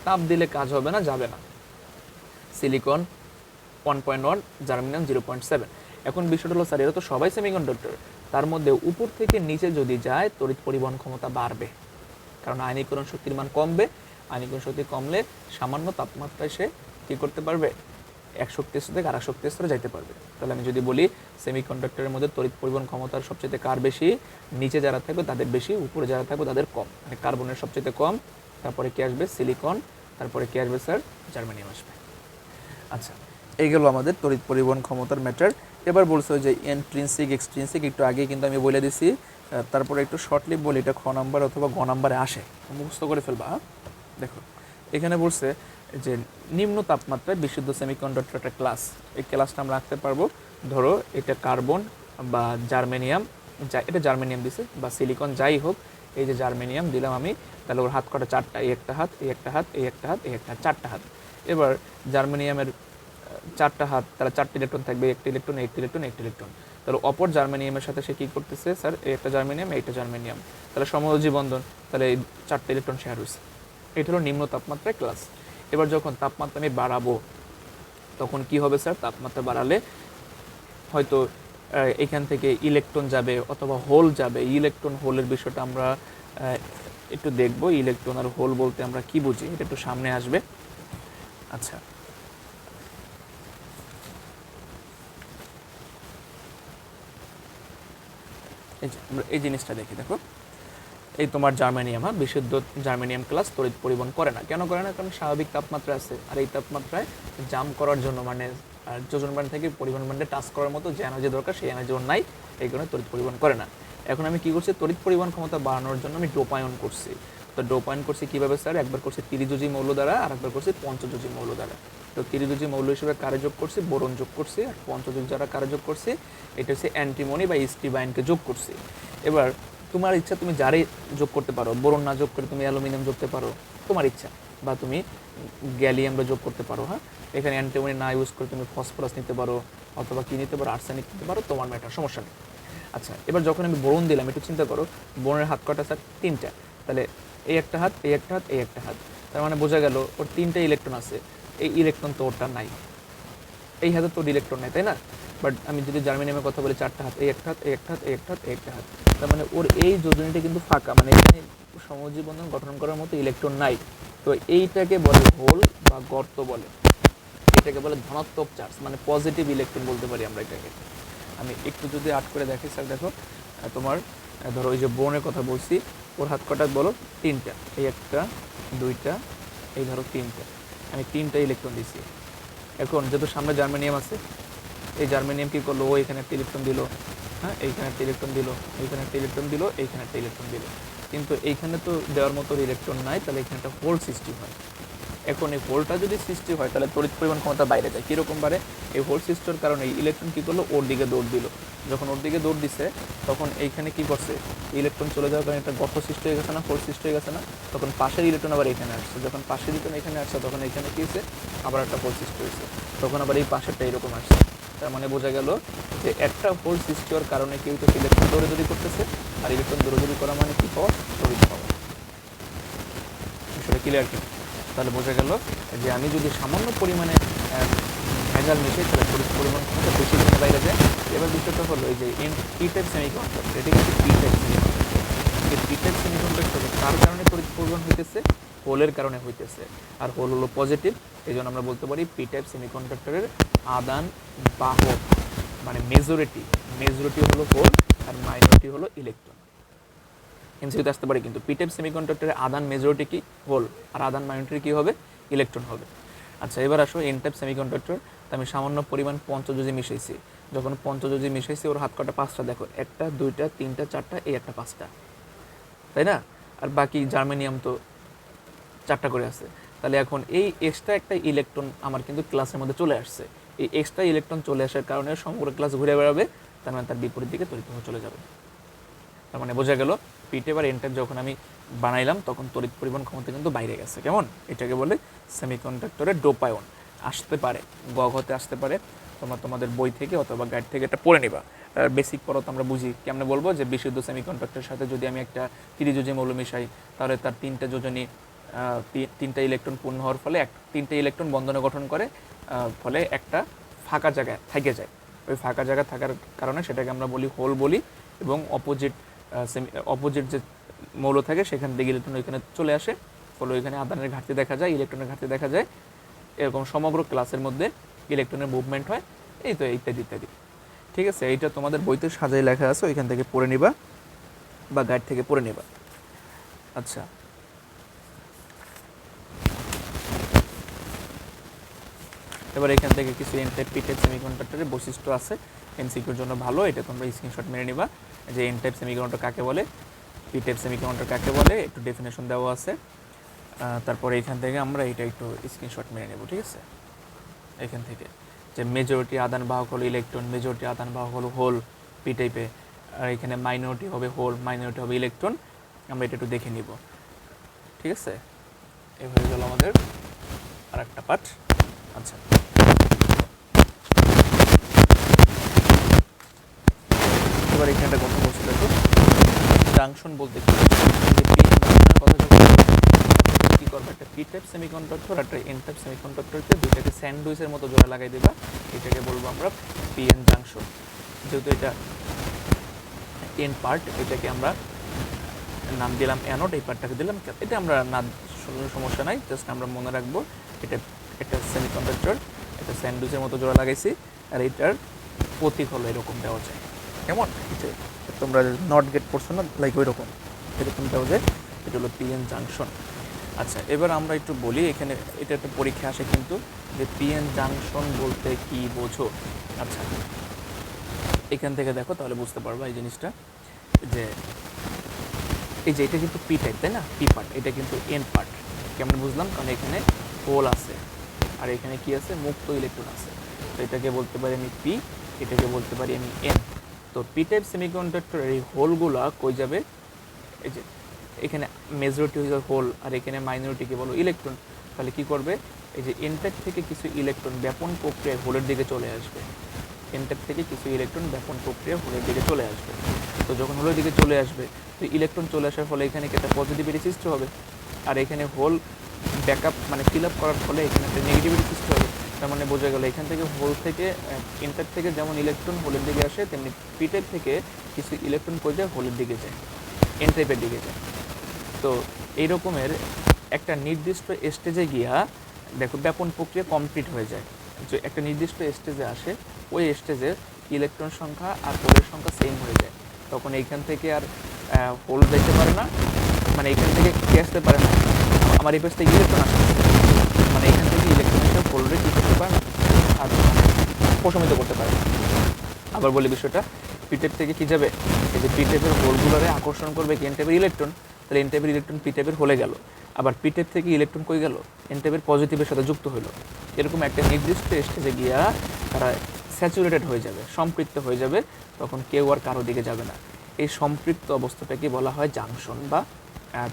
তাপ দিলে কাজ হবে না, যাবে না। Silicon 1.1, germanium 0.7। এখন বিষয়টা হলো স্যার এরা তো সবাই সেমিকন্ডাক্টর, তার মধ্যে উপর থেকে নিচে যদি যায় তড়িৎ পরিবহন ক্ষমতা বাড়বে, কারণ আয়নীকরণ শক্তির মান কমবে। আয়নীকরণ শক্তি কমলে সামান্য তাপমাত্রায় সে কী করতে পারবে, এক শক্তি স্তর থেকে আর এক শক্তি স্তরে যাইতে পারবে। তাহলে আমি যদি বলি সেমিকন্ডাক্টরের মধ্যে তড়িৎ পরিবহন ক্ষমতার সবচেয়ে কার বেশি, নিচে যারা থাকবে তাদের বেশি, উপরে যারা থাকবে তাদের কম। মানে কার্বনের সবচেয়ে কম, তারপরে কি আসবে সিলিকন, তারপরে কি আসবে স্যার জার্মানিয়াম আসবে। আচ্ছা, এই গেল আমাদের তড়িৎ পরিবহন ক্ষমতার ম্যাটার। এবার বলছো যে ইন্ট্রিনসিক এক্সট্রিনসিক, একটু আগে কিন্তু আমি বলে দিছি, তারপরে একটু শর্টলি বলি, এটা খ নাম্বার অথবা গ নাম্বারে আসে, মুখস্থ করে ফেলবা। দেখো এখানে বলছে যে নিম্ন তাপমাত্রায় বিশুদ্ধ সেমিকন্ডাক্টর একটা ক্লাস, এই ক্লাসটা আমরা রাখতে পারবো। ধরো এটা কার্বন বা জার্মেনিয়াম, এটা জার্মেনিয়াম দিছে, বা সিলিকন যাই হোক, এই যে জার্মেনিয়াম দিলাম আমি, তাহলে ওর হাত কটা 4টা, এই একটা হাত, এই একটা হাত, এই একটা হাত, এই একটা হাত, 4টা হাত। এবার জার্মেনিয়ামের 4টা হাত, তাহলে 4টি ইলেকট্রন থাকবে, একটি ইলেকট্রন, একটি ইলেকট্রন, একটি ইলেকট্রন। তাহলে অপর জার্মেনিয়ামের সাথে সে কী করতেছে স্যার, এই একটা জার্মেনিয়াম, এইটা জার্মেনিয়াম, তাহলে সমযোজী বন্ধন, তাহলে এই 4টা ইলেকট্রন শেয়ার হয়েছে। এটা হলো নিম্ন তাপমাত্রায় ক্লাস। এবার যখন তাপমাত্রা আমি বাড়াবো তখন কি হবে স্যার, তাপমাত্রা বাড়ালে হয়তো এখান থেকে ইলেকট্রন যাবে অথবা হোল যাবে। ইলেকট্রন হোলের বিষয়টা আমরা একটু দেখব, ইলেকট্রন আর হোল বলতে আমরা কি বুঝি, এটা একটু সামনে আসবে। আচ্ছা, এই জিনিসটা দেখি। দেখো এই তোমার জার্মেনিয়াম, হ্যাঁ বিশুদ্ধ জার্মেনিয়াম ক্লাস তড়িৎ পরিবহন করে না। কেন করে না? কারণ স্বাভাবিক তাপমাত্রা আছে, আর এই তাপমাত্রায় জাম্প করার জন্য মানে যোজন ব্যান্ড থেকে পরিবহন ব্যান্ডে টাচ করার মতো যে এনার্জি দরকার সেই এনার্জি ওর নাই, এই কারণে তড়িৎ পরিবহন করে না। এখন আমি কি করছি, তড়িৎ পরিবহন ক্ষমতা বাড়ানোর জন্য আমি ডোপায়ন করছি। তো ডোপায়ন করছি কীভাবে স্যার, একবার করছি ত্রিযোজী মৌল দ্বারা, আর একবার করছি পঞ্চযোজী মৌল দ্বারা। তো ত্রিযোজী মৌল হিসেবে কারে যোগ করছি, বোরন যোগ করছি, আর পঞ্চযোজী দ্বারা কারে যোগ করছি, এটা হচ্ছে অ্যান্টিমনি বা স্টিবাইনকে যোগ করছি। এবার তোমার ইচ্ছা, তুমি যারে যোগ করতে পারো, বোরন না যোগ করে তুমি অ্যালুমিনিয়াম যোগতে পারো, তোমার ইচ্ছা, বা তুমি গ্যালিয়ামটা যোগ করতে পারো। হ্যাঁ, এখানে অ্যান্টিমনি না ইউজ করে তুমি ফসফরাস নিতে পারো, অথবা কি নিতে পারো, আর্সেনিক নিতে পারো, তোমার ম্যাটার, সমস্যা নেই। আচ্ছা, এবার যখন আমি বোরন দিলাম, একটু চিন্তা করো, বোরনের হাত কটা স্যার, 3টা, তাহলে এই একটা হাত, এই একটা হাত, এই একটা হাত, তার মানে বোঝা গেল ওর 3টা ইলেকট্রন আছে। এই ইলেকট্রন তো ওরটা নাই, এই হাতে তোর ইলেকট্রন নাই, তাই না? বাট আমি যদি জার্মেনিয়ামের কথা বলি, 4টা হাত, এই একটা হাত, এই একটা হাত, এই একটা হাত, এই একটা হাত, তার মানে ওর এই যোজনীটা কিন্তু ফাঁকা, মানে এখানে সমযোজী বন্ধন গঠন করার মতো ইলেকট্রন নাই। তো এইটাকে বলে হোল বা গর্ত বলে, এটাকে বলে ধনাত্মক চার্জ, মানে পজিটিভ ইলেকট্রন বলতে পারি আমরা এটাকে। আমি একটু যদি আট করে দেখি স্যার, দেখো তোমার ধরো ওই যে বোনের কথা বলছি, ওর হাত কটা বলো, 3টা, এই একটা, 2টা, এই ধরো 3টা, আমি 3টা ইলেকট্রন দিছি। এখন যেহেতু সামনে জার্মেনিয়াম আছে, এই জার্মেনিয়াম কী করলো, ও এখানে একটা ইলেকট্রন দিল, হ্যাঁ এইখানে একটা ইলেকট্রন দিল, এইখানে একটা ইলেকট্রন দিল, এইখানে একটা ইলেকট্রন দিল, কিন্তু এইখানে তো দেওয়ার মতো ইলেকট্রন নাই, তাহলে এখানে একটা হোল সৃষ্টি হয়। এখন এই হোলটা যদি সৃষ্টি হয় তাহলে তড়িৎ পরিমাণ ক্ষমতা বাইরে যায়। কীরকম বাড়ে? এই হোল সৃষ্টির কারণে এই ইলেকট্রন কী করলো, ওর দিকে দৌড় দিল। যখন ওর দিকে দৌড় দিছে তখন এইখানে কী করছে, ইলেকট্রন চলে যাওয়ার কারণে একটা গর্ত সৃষ্টি হয়ে গেছে না, হোল সৃষ্টি হয়ে গেছে না, তখন পাশের ইলেকট্রন আবার এখানে আসছে। যখন পাশের ইলেকট্রন এখানে আসছে তখন এখানে কী হয়েছে, আবার একটা হোল সৃষ্টি হয়েছে, তখন আবার এই পাশেরটা এরকম আসছে। তার মানে বোঝা গেল যে একটা হোল সৃষ্টি হওয়ার কারণে কেউ তো ইলেকট্রন দৌড়াদৌড়ি করতেছে, আর ইলেকট্রন দৌড়াদৌড়ি করা মানে কী পাওয়া, তড়িৎ পাওয়া। বিষয়টা ক্লিয়ার কি? তাহলে বোঝা গেল যে আমি যদি সামান্য পরিমাণে ভেজাল মিশাই তাহলে তড়িৎ পরিমাণ ক্ষমতা বেশি দিনে বাইরে যায়। এবার বিষয়টা হলো এই যে পি টাইপ সেমিকন্ডাক্টর, এটি কিন্তু পি টাইপ সেমিকন্ডাক্টর। এই পি টাইপ সেমিকন্ডাক্টরে কার কারণে তড়িৎ পরিবহন হইতেছে, হোলের কারণে হইতেছে, আর হোল হলো পজিটিভ, এই জন্য আমরা বলতে পারি পি টাইপ সেমিকন্ডাক্টরের আদান বাহক, মানে মেজরিটি হলো হোল আর মাইনরিটি হলো ইলেকট্রন। এমসিকিউতে আসতে পারে কিন্তু পি টাইপ সেমিকন্ডাক্টরের আদান মেজরিটি কি, হোল, আর আদান মাইনরিটি কি হবে, ইলেকট্রন হবে। আচ্ছা, এবার আসো এন টাইপ সেমিকন্ডাক্টর। তো আমি সামান্য পরিমাণ পঞ্চযোজী মিশাইছি, যখন পঞ্চযোজী মিশাইছি ওর হাত কটা 5টা, দেখো 1টা 2টা 3টা 4টা, এই একটা 5টা, তাই না? আর বাকি জার্মেনিয়াম তো 4টা করে আছে। তাহলে এখন এই এক্সট্রা একটা ইলেকট্রন আমার কিন্তু ক্লাসের মধ্যে চলে আসছে। এই এক্সট্রা ইলেকট্রন চলে আসার কারণে সমগ্র ক্লাস ঘুরে বেড়াবে, তার মানে তার বিপরীত দিকে তড়িৎ প্রবাহ চলে যাবে। তার মানে বোঝা গেল পি টাইপ আর এন টাইপ যখন আমি বানাইলাম তখন তড়িৎ পরিবহন ক্ষমতা কিন্তু বাইরে গেছে। কেমন? এটাকে বলে সেমিকন্ডাক্টরের ডোপ আয়ন। আসতে পারে, গতে আসতে পারে, তোমাদের বই থেকে অথবা গাইড থেকে এটা পড়ে নিবা। বেসিক পড়ো তো আমরা বুঝি, কেমনে বলবো যে বিশুদ্ধ সেমিকন্ডাক্টরের সাথে যদি আমি একটা ত্রিযোজী মৌল মিশাই তাহলে তার 3টা যোজনী 3টা ইলেকট্রন পূর্ণ হওয়ার ফলে 3টা ইলেকট্রন বন্ধনে গঠন করে, ফলে একটা ফাঁকা জায়গায় থেকে যায়। ওই ফাঁকা জায়গা থাকার কারণে সেটাকে আমরা বলি হোল বলি, এবং অপোজিট যে মৌল থাকে সেখান থেকে ইলেকট্রন ওইখানে চলে আসে, ফলে ওইখানে আদানের ঘাটতি দেখা যায়, ইলেকট্রনের ঘাটতি দেখা যায়। এরকম সমগ্র ক্লাসের মধ্যে ইলেকট্রনের মুভমেন্ট হয়, এই তো ইত্যাদি ইত্যাদি। ঠিক আছে, এইটা তোমাদের বইতে সাজাই লেখা আছে, ওইখান থেকে পড়ে নিবা বা গাইড থেকে পড়ে নিবা। আচ্ছা, এবার এখান থেকে কিছু এন টাইপ পি টাইপ সেমিকন্ডাক্টরের বৈশিষ্ট্য আছে, এমসিকিউর জন্য ভালো, এটা তোমরা স্ক্রিনশট মেরে নিবা যে এন টাইপ সেমিকন্ডাক্টর কাকে বলে, পি টাইপ সেমিকন্ডাক্টর কাকে বলে, একটু ডেফিনেশন দেওয়া আছে। তারপরে এখান থেকে আমরা এটা একটু স্ক্রিনশট মেরে নেব। ঠিক আছে, এখান থেকে যে মেজরিটি আদান বাহক হলো ইলেকট্রন, মেজরিটি আদান বাহক হলো হোল পি টাইপে, আর এখানে মাইনরিটি হবে হোল, মাইনরিটি হবে ইলেকট্রন, আমরা এটা একটু দেখে নিব। ঠিক আছে, এই হয়ে গেল আমাদের আর একটা পার্ট। আচ্ছা, এবার এখানে একটা কথা বলছিল, তো জাংশন বলতে কি, কি করবে, একটা পি টাইপ সেমিকন্ডাক্টর আর একটা এন টাইপ সেমিকন্ডাক্টরকে দুইটাকে স্যান্ডউইচের মতো জোড়া লাগাই দেবা, এটাকে বলবো আমরা পিএন জাংশন। যেহেতু এটা এন পার্ট, এটাকে আমরা নাম দিলাম অ্যানোড, এই পার্টটাকে দিলাম, এটা আমরা না সমস্যা নাই, জাস্ট আমরা মনে রাখবো এটা একটা সেমিকন্ডাক্টর, এটা স্যান্ডউইচের মতো জোড়া লাগাইছি, আর এটার প্রতীক হলো এরকম দেওয়া যায়। কেমন? তোমরা নট গেট পড়ছো না, লাইক ওই রকম এরকম দেওয়া যায়, এটা হলো পিএন জাংশন। আচ্ছা, এবার আমরা একটু বলি, এখানে এটা একটা পরীক্ষা আসে কিন্তু, যে পিএন জাংশন বলতে কি বোঝো। আচ্ছা, এখান থেকে দেখো তাহলে বুঝতে পারবা এই জিনিসটা, যে এই যে এটা কিন্তু পি টাইপ, তাই না? পি পার্ট, এটা কিন্তু এন পার্ট। কেমন বুঝলাম? কারণ এখানে হোল আছে আর এখানে কি আছে, মুক্ত ইলেকট্রন আছে। তো এটাকে বলতে পারি আমি পি, এটাকে বলতে পারি আমি এন। তো পি টাইপ সেমিকন্ডাক্টরের এই হোলগুলা কই যাবে, এই যে এখানে মেজরিটি হয়ে যাবে হোল আর এখানে মাইনরিটিকে বলো ইলেকট্রন। তাহলে কি করবে, এই যে এন টাইপ থেকে কিছু ইলেকট্রন ব্যাপন প্রক্রিয়ায় হোলের দিকে চলে আসবে, এন টাইপ থেকে কিছু ইলেকট্রন ব্যাপন প্রক্রিয়া হোলের দিকে চলে আসবে। তো যখন হোলের দিকে চলে আসবে, তো ইলেকট্রন চলে আসার ফলে এখানে একটা পজিটিভিটি সৃষ্টি হবে, আর এখানে হোল ব্যাকআপ মানে ফিল আপ করার ফলে এখানে একটা নেগেটিভিটি সৃষ্টি হবে। তার মানে বোঝা গেল এখান থেকে হোল থেকে এন টাইপ থেকে যেমন ইলেকট্রন হোলের দিকে আসে, তেমনি পি টাইপ থেকে কিছু ইলেকট্রন কই যায়, হোলের দিকে যায়, এন টাইপের দিকে যায়। তো এই রকমের একটা নির্দিষ্ট স্টেজে গিয়া দেখো ব্যাপন প্রক্রিয়া কমপ্লিট হয়ে যায়, যে একটা নির্দিষ্ট স্টেজে আসে, ওই স্টেজে ইলেকট্রন সংখ্যা আর হোলের সংখ্যা সেম হয়ে যায়। তখন এইখান থেকে আর হোল যেতে পারে না, মানে এখান থেকে কে আসতে পারে না, আমার এই পাশ থেকে ইলেকট্রন আসতে, মানে এখান থেকে ইলেকট্রন এসে হোলরে কী করতে পারে না, আর প্রশমিত করতে পারে না। আবার বলি বিষয়টা, পি টাইপ থেকে কী যাবে, এই যে পি টাইপের হোলগুলোরে আকর্ষণ করবে কি, এন টাইপের ইলেকট্রন, তাহলে এন টাইপের ইলেকট্রন পি টাইপের হোলে গেল, আবার পি টাইপ থেকে ইলেকট্রন কই গেল, এন টাইপের পজিটিভের সাথে যুক্ত হলো। এরকম একটা নির্দিষ্ট স্টেজে গিয়া তারা স্যাচুরেটেড হয়ে যাবে, সম্পৃক্ত হয়ে যাবে, তখন কেউ আর কারো দিকে যাবে না। এই সম্পৃক্ত অবস্থাটাকে বলা হয় জাংশন, বা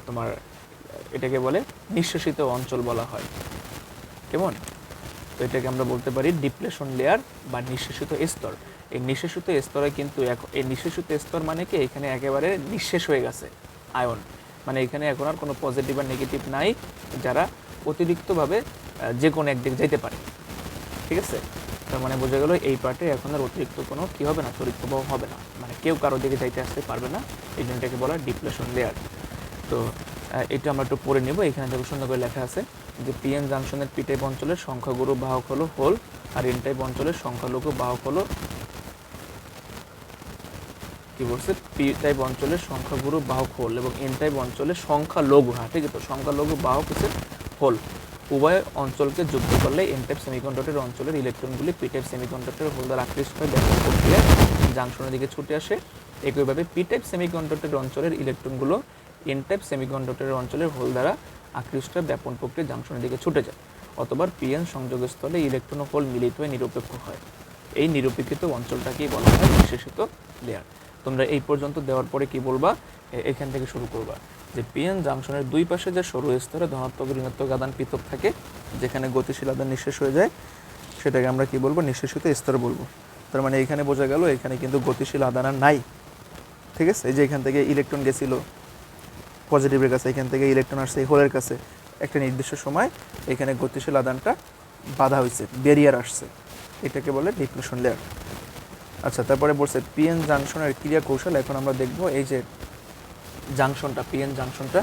তোমার এটাকে বলে নিঃশেষিত অঞ্চল বলা হয়। কেমন? তো এটাকে আমরা বলতে পারি ডিপ্লেশন লেয়ার বা নিঃশেষিত স্তর। এই নিঃশেষিত স্তরে কিন্তু এই নিঃশেষিত স্তর মানে কি, এখানে একেবারে নিঃশেষ হয়ে গেছে আয়ন, মানে এখানে এখন আর কোনো পজিটিভ আর নেগেটিভ নাই, যারা অতিরিক্তভাবে যে কোনো একদিক যেতে পারে। ঠিক আছে, তার মানে বোঝা গেল এই পার্টে এখন আর অতিরিক্ত কোনো কী হবে না, তড়িৎ প্রবাহ হবে না, মানে কেউ কারো দিকে যাইতে আসতে পারবে না, এই জন্যটাকে বলা হয় ডিপ্লেশন লেয়ার। তো এটা আমরা একটু পড়ে নেব, এখানে দেখো সুন্দর করে লেখা আছে যে পিএন জাংশনের পি টাইপ অঞ্চলের সংখ্যাগুরু বাহক হলো হোল, আর এন টাইপ অঞ্চলের সংখ্যালঘু বাহক হলো, কি বলছে, পি টাইপ অঞ্চলের সংখ্যাগুরু বাহক হোল এবং এন টাইপ অঞ্চলের সংখ্যালঘু, হ্যাঁ ঠিক আছে, তো সংখ্যালঘু বাহক হচ্ছে হোল। উভয় অঞ্চলকে যুক্ত করলে এন টাইপ সেমিকন্ডাক্টর অঞ্চলের ইলেকট্রনগুলি পি টাইপ সেমিকন্ডাক্টর হোল দ্বারা আকৃষ্ট হয়ে ব্যাপক প্রক্রিয়ায় জাংশনের দিকে ছুটে আসে। একইভাবে পি টাইপ সেমিকন্ডাক্টর অঞ্চলের ইলেকট্রনগুলো এন টাইপ সেমিকন্ডাক্টরের অঞ্চলের হোল দ্বারা আকৃষ্ট ব্যাপন প্রক্রিয়া জাংশনের দিকে ছুটে যায়, অথবা পিএন সংযোগস্থলে ইলেকট্রন ও হোল মিলিত হয়ে নিরপেক্ষ হয়। এই নিরপেক্ষিত অঞ্চলটাকেই বলা হয় নিঃশেষিত লেয়ার। তোমরা এই পর্যন্ত দেওয়ার পরে কি বলবা, এখান থেকে শুরু করবা যে পিএন জাংশনের দুই পাশে যে সরু স্তরে ধনাত্মক ঋণাত্মক আদান পৃথক থাকে, যেখানে গতিশীল আদান নিঃশেষ হয়ে যায়, সেটাকে আমরা কি বলবো, নিঃশেষিত স্তর বলবো। তার মানে এখানে বোঝা গেল এখানে কিন্তু গতিশীল আদান আর নাই, ঠিক আছে। এই যে এখান থেকে ইলেকট্রন গেছিল পজিটিভের কাছে, এখান থেকে ইলেকট্রন আসছে এই হোলের কাছে, একটা নির্দিষ্ট সময় এখানে গতিশীল আদানটা বাধা হয়েছে, ব্যারিয়ার আসছে, এটাকে বলে ডিপ্লেশন লেয়ার। আচ্ছা, তারপরে বলছে পিএন জাংশনের ক্রিয়া কৌশল। এখন আমরা দেখব এই যে জাংশনটা, পিএন জাংশনটা,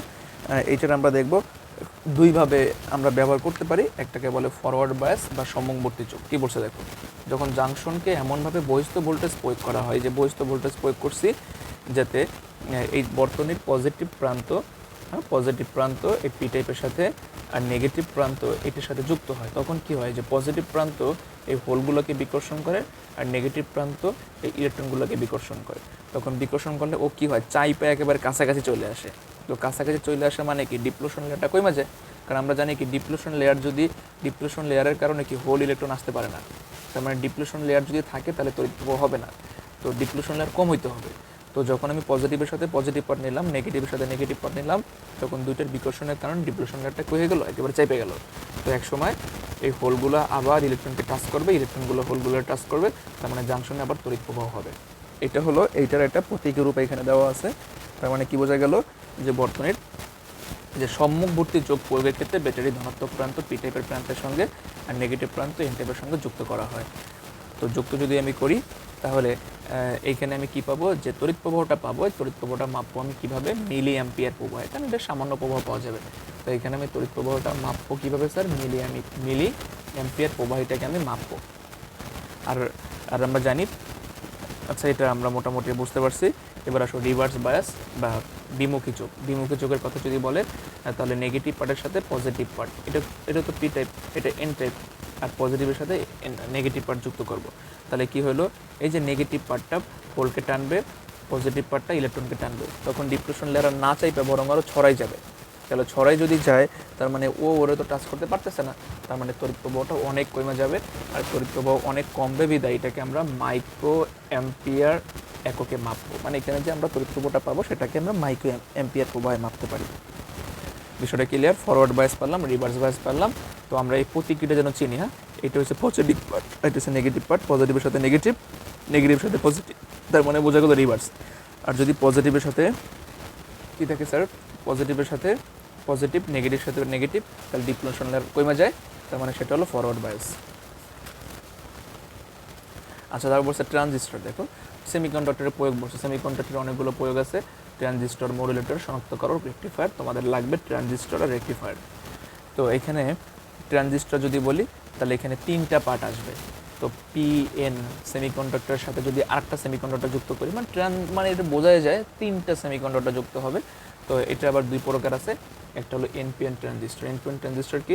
এইটার আমরা দেখব দুইভাবে আমরা ব্যবহার করতে পারি। একটাকে বলে ফরওয়ার্ড বায়াস বা সম্মুখবর্তী চোখ। কী বলছে দেখো, যখন জাংশনকে এমনভাবে বহিস্থ ভোল্টেজ প্রয়োগ করা হয়, যে বহিস্থ ভোল্টেজ প্রয়োগ করছি যাতে এই বর্তনীর পজিটিভ প্রান্ত এই পি টাইপের সাথে আর নেগেটিভ প্রান্ত এটির সাথে যুক্ত হয়, তখন কি হয় যে পজিটিভ প্রান্ত এই হোলগুলোকে বিকর্ষণ করে আর নেগেটিভ প্রান্ত এই ইলেকট্রনগুলোকে বিকর্ষণ করে। তখন বিকর্ষণ করলে ও কি হয়, চাই পায়ে একেবারে কাছাকাছি চলে আসে। তো কাছাকাছি চলে আসে মানে কি, ডিপ্লোশন লেয়ারটা কমে যায়। কারণ আমরা জানি কি ডিপ্লোশন লেয়ারের কারণে কি হোল ইলেকট্রন আসতে পারে না। তার মানে ডিপ্লোশন লেয়ার যদি থাকে তাহলে তড়িৎ প্রবাহ হবে না, তো ডিপ্লোশন লেয়ার কম হইতে হবে। তো যখন আমি পজিটিভের সাথে পজিটিভ পার্ট নিলাম, নেগেটিভের সাথে নেগেটিভ পার্ট নিলাম, তখন দুইটার বিকর্ষণের কারণে ডিপ্লোশন লেয়ারটা কমে গেল, একেবারে চেপে গেল। তো এক সময় এই হোলগুলো আবার ইলেকট্রনকে টাচ করবে, ইলেকট্রনগুলো হোলগুলো টাচ করবে, তার মানে জাংশনে আবার তড়িৎ প্রবাহ হবে। এটা হলো এইটার একটা প্রতীকী রূপ এখানে দেওয়া আছে। তার মানে কি বোঝা গেল যে বর্তনীর যে সম্মুখবর্তী যোগ প্রয়োগের ক্ষেত্রে ব্যাটারি ধনাত্মক প্রান্ত পি টাইপের প্রান্তের সঙ্গে আর নেগেটিভ প্রান্ত এন টাইপের সঙ্গে যুক্ত করা হয়। তো যুক্ত যদি আমি করি তাহলে এইখানে আমি কি পাবো, যে তড়িৎ প্রবাহটা পাবো, এই তড়িৎ প্রবাহটা মাপবো আমি কীভাবে, মিলি অ্যাম্পিয়ার প্রবাহ। এখানে বেশ সামান্য প্রবাহ পাওয়া যাবে। তো এখানে আমি তড়িৎ প্রবাহটা মাপবো কীভাবে স্যার, মিলি অ্যাম্পিয়ার প্রবাহটাকে আমি মাপবো। আর আমরা জানি, আচ্ছা এটা আমরা মোটামুটি বুঝতে পারছি। এবার আসো রিভার্স বায়াস বা বিমুখী চোখ। বিমুখী চোখের কথা যদি বলে তাহলে নেগেটিভ পার্টের সাথে পজিটিভ পার্ট, এটা তো পি টাইপ, এটা এন টাইপ, আর পজিটিভের সাথে নেগেটিভ পার্ট যুক্ত করব। তাহলে কি হলো, এই যে নেগেটিভ পার্টটা হোলকে টানবে, পজিটিভ পার্টটা ইলেকট্রনকে টানবে, তখন ডিপ্লোশন লেয়ার না চাইবে বরং আরও ছড়াই যাবে। তাহলে ছড়াই যদি যায় তার মানে ওরে তো টাচ করতে পারতেছে না, তার মানে তড়িৎ প্রবাহটা অনেক কমে যাবে। আর তড়িৎ প্রবাহ অনেক কমবে বিদায় এটাকে আমরা মাইক্রো অ্যাম্পিয়ার এককে মাপবো। মানে এখানে যে আমরা তড়িৎ প্রবাহটা পাবো সেটাকে আমরা মাইক্রো অ্যাম্পিয়ার প্রবাহে মাপতে পারি। বিষয়টা ক্লিয়ার। ফরওয়ার্ড বায়াস পারলাম, রিভার্স বায়াস পারলাম। তো আমরা এই প্রতীকটা যেন চিনি। হ্যাঁ, এটা হচ্ছে পজিটিভ পার্ট, এটা হচ্ছে নেগেটিভ পার্ট, পজিটিভের সাথে নেগেটিভ, নেগেটিভের সাথে পজিটিভ, তার মানে বোঝা গেল রিভার্স। আর যদি পজিটিভের সাথে কী থাকে স্যার, পজিটিভের সাথে পজিটিভ, নেগেটিভের সাথে নেগেটিভ, তাহলে ডিপ্লোশন লেয়ার কমে যায়, তার মানে সেটা হলো ফরওয়ার্ড বায়াস। আচ্ছা, তারপর বলছে ট্রানজিস্টর। দেখো সেমিকন্ডাক্টরের প্রয়োগ বলছে, সেমিকন্ডাক্টরের অনেকগুলো প্রয়োগ আছে, ট্রানজিস্টর, মডুলেটর, শনাক্তকারক, রেকটিফায়ার। তোমাদের লাগবে ট্রানজিস্টর আর রেকটিফায়ার। তো এখানে ট্রানজিস্টর যদি বলি তাহলে এখানে তিনটা পার্ট আসবে। তো পিএন সেমিকন্ডাক্টরের সাথে যদি আরেকটা সেমিকন্ডাক্টর যুক্ত করি, মানে এটা বোঝাই যায় তিনটা সেমিকন্ডাক্টর যুক্ত হবে। তো এটা আবার দুই প্রকার আছে, একটা হলো এনপিএন ট্রানজিস্টর। এনপিএন ট্রানজিস্টর কি,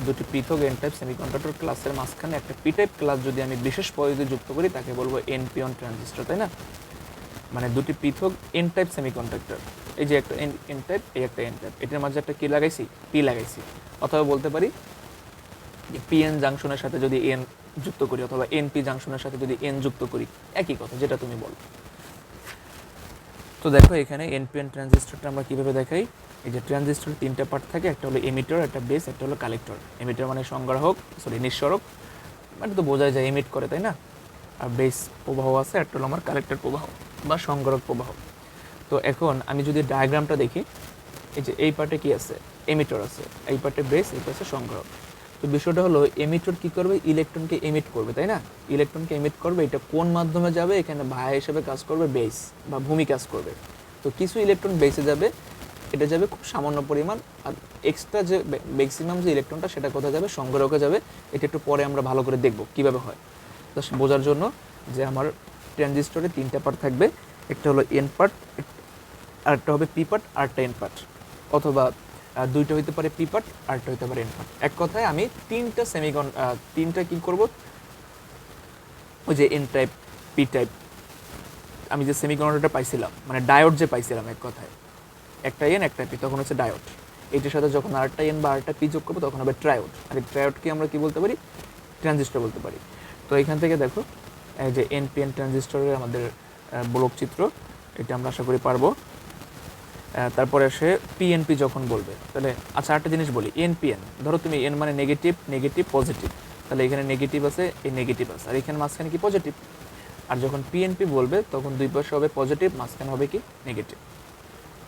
দুটি পৃথক এন টাইপ সেমিকন্ডাক্টর ক্লাসের মাঝখানে একটা পি টাইপ ক্লাস যদি আমি বিশেষ পদ্ধতি যুক্ত করি তাকে বলবো এনপিএন ট্রানজিস্টর, তাই না? মানে দুটি পৃথক এন টাইপ সেমিকন্ডাক্টর, এই যে একটা এন টাইপ, এই একটা এন টাইপ, এটার মাঝে একটা কি লাগাইছি, পি লাগাইছি। অথবা বলতে পারি যে পিএন জাংশনের সাথে যদি এন যুক্ত করি, অথবা এনপি জাংশনের সাথে যদি এন যুক্ত করি, একই কথা, যেটা তুমি বলো। তো দেখো এখানে এনপিএন ট্রানজিস্টরটা আমরা কীভাবে দেখাই। এই যে ট্রানজিস্টর তিনটা পার্ট থাকে, একটা হলো এমিটার, একটা বেস, একটা হলো কালেক্টর। এমিটার মানে সংগ্রাহক, নিঃসরক, মানে তো বোঝাই যায় এমিট করে, তাই না? আর বেস প্রবাহ আছে, একটা হলো আমার কালেক্টর প্রবাহ বা সংগ্রাহক প্রবাহ। তো এখন আমি যদি ডায়াগ্রামটা দেখি, এই যে এই পার্টে কি আছে, এমিটার আছে, এই পার্টে বেস, এই পাশে সংগ্রাহক। তো বিষয়টা হলো এমিটর কি করবে, ইলেকট্রনকে এমিট করবে, তাই না? ইলেকট্রনকে এমিট করবে, এটা কোন মাধ্যমে যাবে, এখানে ভায়া হিসেবে কাজ করবে বেস বা ভূমি কাজ করবে। তো কিছু ইলেকট্রন বেসে যাবে, এটা যাবে খুব সামান্য পরিমাণ, আর এক্সট্রা যে ম্যাক্সিমাম যে ইলেকট্রনটা সেটা কোথায় যাবে, সংগ্রাহকে যাবে। এটা একটু পরে আমরা ভালো করে দেখব কীভাবে হয়। জাস্ট বোঝার জন্য যে আমার ট্রানজিস্টরে তিনটা পার্ট থাকবে, একটা হলো এন পার্ট, আরেকটা হবে পি পার্ট, আরেকটা এন পার্ট, অথবা দুইটা হইতে পারে পি পার্ট, আরেকটা হইতে পারে এন পার্ট। এক কথায় আমি তিনটা কি করব, ওই যে এন টাইপ, পি টাইপ, আমি যে সেমিকন্ডাক্টরটা পাইছিলাম, মানে ডায়োড যে পাইছিলাম, এক কথায় একটা এন একটা পি, তখন হচ্ছে ডায়োড। এইটার সাথে যখন আরেকটা এন বা আরেকটা পি যোগ করবো তখন হবে ট্রায়োড। আর এই ট্রায়োডকে আমরা কি বলতে পারি? ট্রানজিস্টর বলতে পারি। তো এখান থেকে দেখো এই যে এনপিএন ট্রানজিস্টরের আমাদের ব্লক চিত্র, এটা আমরা আশা করি পারবো। তারপরে আসে পিএনপি যখন বলবে, তাহলে আচ্ছা একটা জিনিস বলি, এনপিএন ধরো তুমি এন মানে নেগেটিভ, নেগেটিভ পজিটিভ, তাহলে এখানে নেগেটিভ আছে, এই নেগেটিভ আছে, আর এখানে মাঝখানে কি পজিটিভ। আর যখন পিএনপি বলবে তখন দুই পাশে হবে পজিটিভ, মাঝখানে হবে কি নেগেটিভ,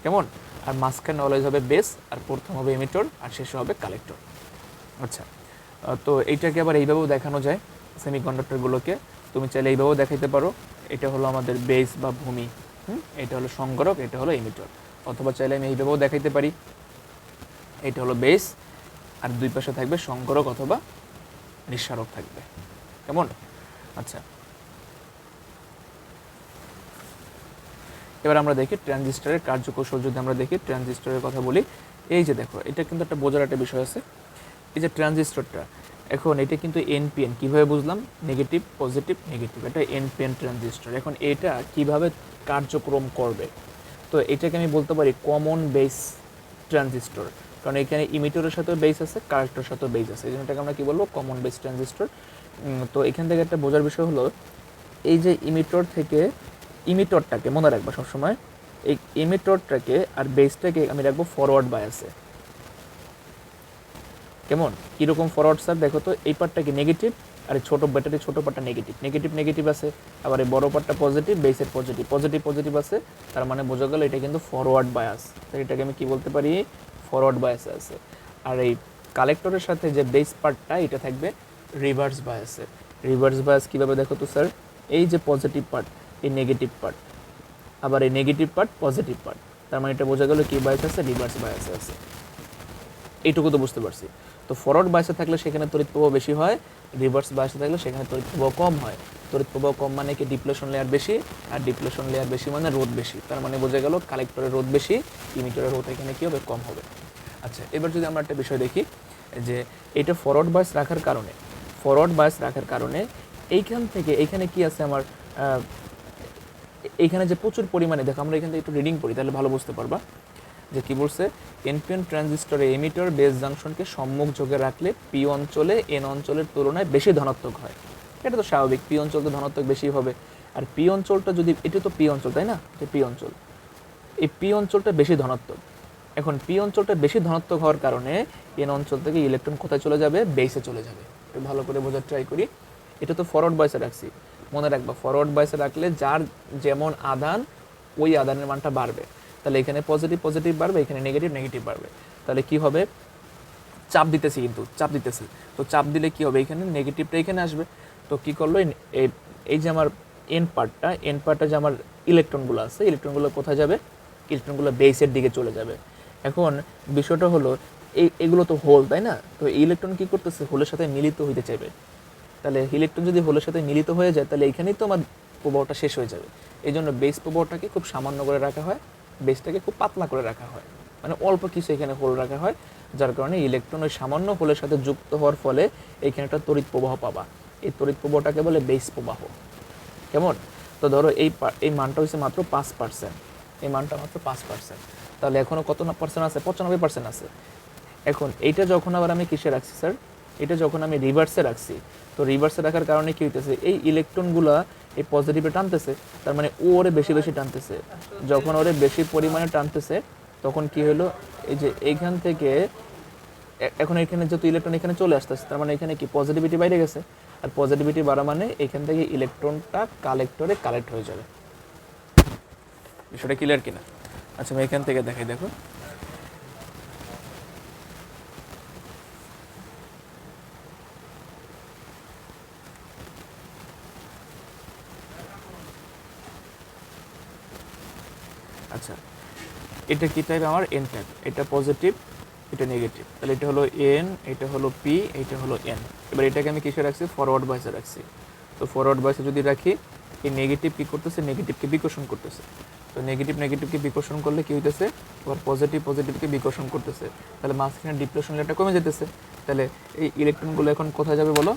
কেমন? আর মাঝখানে অলওয়েজ হবে বেস, আর প্রথম হবে এমিটর, আর শেষে হবে কালেক্টর। আচ্ছা, তো এইটাকে আবার এইভাবেও দেখানো যায় সেমিকন্ডাক্টরগুলোকে, তুমি চাইলে এইভাবেও দেখাইতে পারো। এটা হলো আমাদের বেস বা ভূমি, এটা হলো সংগরক, এটা হলো এমিটর। অথবা চাইলে আমি এইভাবেও দেখাইতে পারি, এটা হলো বেস আর দুই পাশে থাকবে সংগরক অথবা নিঃসারক থাকবে, কেমন? আচ্ছা, এবার আমরা দেখি ট্রানজিস্টরের কার্যকৌশল। যদি আমরা দেখি ট্রানজিস্টরের কথা বলি, এই যে দেখো এটা কিন্তু একটা বোঝার একটা বিষয় আছে। এই যে ট্রানজিস্টরটা, এখন এটা কিন্তু এনপিএন, কীভাবে বুঝলাম? নেগেটিভ পজিটিভ নেগেটিভ, এটা এনপিএন ট্রানজিস্টর। এখন এটা কিভাবে কার্যক্রম করবে? তো এটাকে আমি বলতে পারি কমন বেস ট্রানজিস্টর, কারণ এখানে ইমিটরের সাথেও বেস আছে, কালেক্টরের সাথেও বেস আছে, এই জন্য এটাকে আমরা কী বলবো? Common base transistor. তো এখান থেকে একটা বোঝার বিষয় হলো, এই যে ইমিটর থেকে, ইমিটরটাকে মনে রাখবা সবসময়, এই ইমিটরটাকে আর বেসটাকে আমি রাখবো ফরওয়ার্ড বায়াসে, কেমন? কীরকম ফরওয়ার্ড স্যার? দেখো তো, এই পার্টটা কি নেগেটিভ, আর এই ছোটো ব্যাটারি ছোটো পার্টটা নেগেটিভ, নেগেটিভ নেগেটিভ আছে, আবার এই বড় পার্টটা পজিটিভ, বেসের পজিটিভ পজিটিভ পজিটিভ আছে, তার মানে বোঝা গেল এটা কিন্তু ফরওয়ার্ড বায়াস। তো এটাকে আমি কী বলতে পারি? ফরওয়ার্ড বায়াসে আছে। আর এই কালেক্টরের সাথে যে বেস পার্টটা, এটা থাকবে রিভার্স বায়াসে। রিভার্স বায়াস কীভাবে দেখো তো স্যার? এই যে পজিটিভ পার্ট, এই নেগেটিভ পার্ট, আবার এই নেগেটিভ পার্ট পজিটিভ পার্ট, তার মানে এটা বোঝা গেল কী বায়াস আছে? রিভার্স বায়াসে আছে। এইটুকু তো বুঝতে পারছি। তো ফরওয়ার্ড বায়াসে থাকলে সেখানে তড়িৎ প্রবাহ বেশি হয়, রিভার্স বায়াসে থাকলে সেখানে তড়িৎ প্রবাহ কম হয়। তড়িৎ প্রবাহ কম মানে কি? ডিপ্লেশন লেয়ার বেশি, আর ডিপ্লেশন লেয়ার বেশি মানে রোধ বেশি, তার মানে বোঝা গেল কালেক্টরের রোধ বেশি, ইমিটরের রোধ এখানে কী হবে? কম হবে। আচ্ছা, এবার যদি আমরা একটা বিষয় দেখি, যে এটা ফরওয়ার্ড বায়াস রাখার কারণে, ফরওয়ার্ড বায়াস রাখার কারণে এইখান থেকে এইখানে কি আছে আমার, এইখানে যে প্রচুর পরিমাণে, দেখো আমরা এখান থেকে একটু রিডিং পড়ি তাহলে ভালো বুঝতে পারবা যে কী বলছে। এনপিএন ট্রানজিস্টরে এমিটর বেস জাংশনকে সম্মুখ যোগে রাখলে পি অঞ্চলে এন অঞ্চলের তুলনায় বেশি ধনাত্মক হয়। এটা তো স্বাভাবিক, পি অঞ্চল তো ধনাত্মক বেশি হবে। আর পি অঞ্চলটা যদি, এটা তো পি অঞ্চল তাই না, যে পি অঞ্চল, এই পি অঞ্চলটা বেশি ধনাত্মক। এখন পি অঞ্চলটা বেশি ধনাত্মক হওয়ার কারণে এন অঞ্চল থেকে ইলেকট্রন কোথায় চলে যাবে? বেসে চলে যাবে। একটু ভালো করে বোঝার ট্রাই করি। এটা তো ফরওয়ার্ড বায়াসে রাখছি, মনে রাখবা ফরওয়ার্ড বায়াসে রাখলে যার যেমন আদান, ওই আদানের মানটা বাড়বে। তাহলে এখানে পজিটিভ পজিটিভ বাড়বে, এখানে নেগেটিভ নেগেটিভ বাড়বে। তাহলে কি হবে? চাপ দিতেছি, কিন্তু চাপ দিতেছি, তো চাপ দিলে কি হবে? এখানে নেগেটিভটা এখানে আসবে। তো কি করলো, এই যে আমার এন পার্টটা যে আমার ইলেকট্রনগুলো আছে, ইলেকট্রনগুলো কোথায় যাবে? ইলেকট্রনগুলো বেসের দিকে চলে যাবে। এখন বিষয়টা হলো, এগুলো তো হোল তাই না, তো ইলেকট্রন কি করতেছে? হোলের সাথে মিলিত হইতে চাইবে। তাহলে ইলেকট্রন যদি হোলের সাথে মিলিত হয়ে যায়, তাহলে এখানেই তো আমার প্রবাহটা শেষ হয়ে যাবে। এই জন্য বেস প্রবাহটাকে খুব সামান্য করে রাখা হয়, বেসটাকে খুব পাতলা করে রাখা হয়, মানে অল্প কিছু এখানে হোল রাখা হয়, যার কারণে ইলেকট্রন ওই সামান্য হোলের সাথে যুক্ত হওয়ার ফলে এইখানে একটা তড়িৎ প্রবাহ পাবা। এই তড়িৎ প্রবাহটাকে বলে বেস প্রবাহ, কেমন? তো ধরো এই মানটা হচ্ছে মাত্র 5%, এই মানটা মাত্র 5%, তাহলে এখনও কত পার্সেন্ট আছে? 95% আছে। এখন এইটা যখন আবার আমি কিসে রাখছি স্যার? এটা যখন আমি রিভার্সে রাখছি, তো রিভার্সে রাখার কারণে কী হইতেছে? এই ইলেকট্রনগুলো এই পজিটিভে টানতেছে, তার মানে ও ওরে বেশি বেশি টানতেছে। যখন ওরে বেশি পরিমাণে টানতেছে, তখন কি হলো? এই যে এইখান থেকে এখন এখানে যত ইলেকট্রন এখানে চলে আসতেছে, তার মানে এখানে কি পজিটিভিটি বাইরে গেছে, আর পজিটিভিটি বাড়া মানে এখান থেকে ইলেকট্রনটা কালেক্টরে কালেক্ট হয়ে যাবে। বিষয়টা ক্লিয়ার কিনা? আচ্ছা, আমি এখান থেকে দেখাই, দেখো আচ্ছা, এটা কি টাইপ? আমার এন টাইপ, এটা পজিটিভ এটা নেগেটিভ, তাহলে এটা হলো এন, এটা হলো পি, এটা হলো এন। এবার এটাকে আমি কিসে রাখছি? ফরওয়ার্ড বায়াসে রাখছি। তো ফরওয়ার্ড বায়াসে যদি রাখি, এই নেগেটিভ কী করতেছে? নেগেটিভকে বিকর্ষণ করতেছে। তো নেগেটিভ নেগেটিভকে বিকর্ষণ করলে কী হইতেছে? আবার পজিটিভ পজিটিভকে বিকর্ষণ করতেছে, তাহলে মাঝখানে ডিপ্লেশন লেয়ারটা কমে যেতেছে। তাহলে এই ইলেকট্রনগুলো এখন কোথায় যাবে বলো?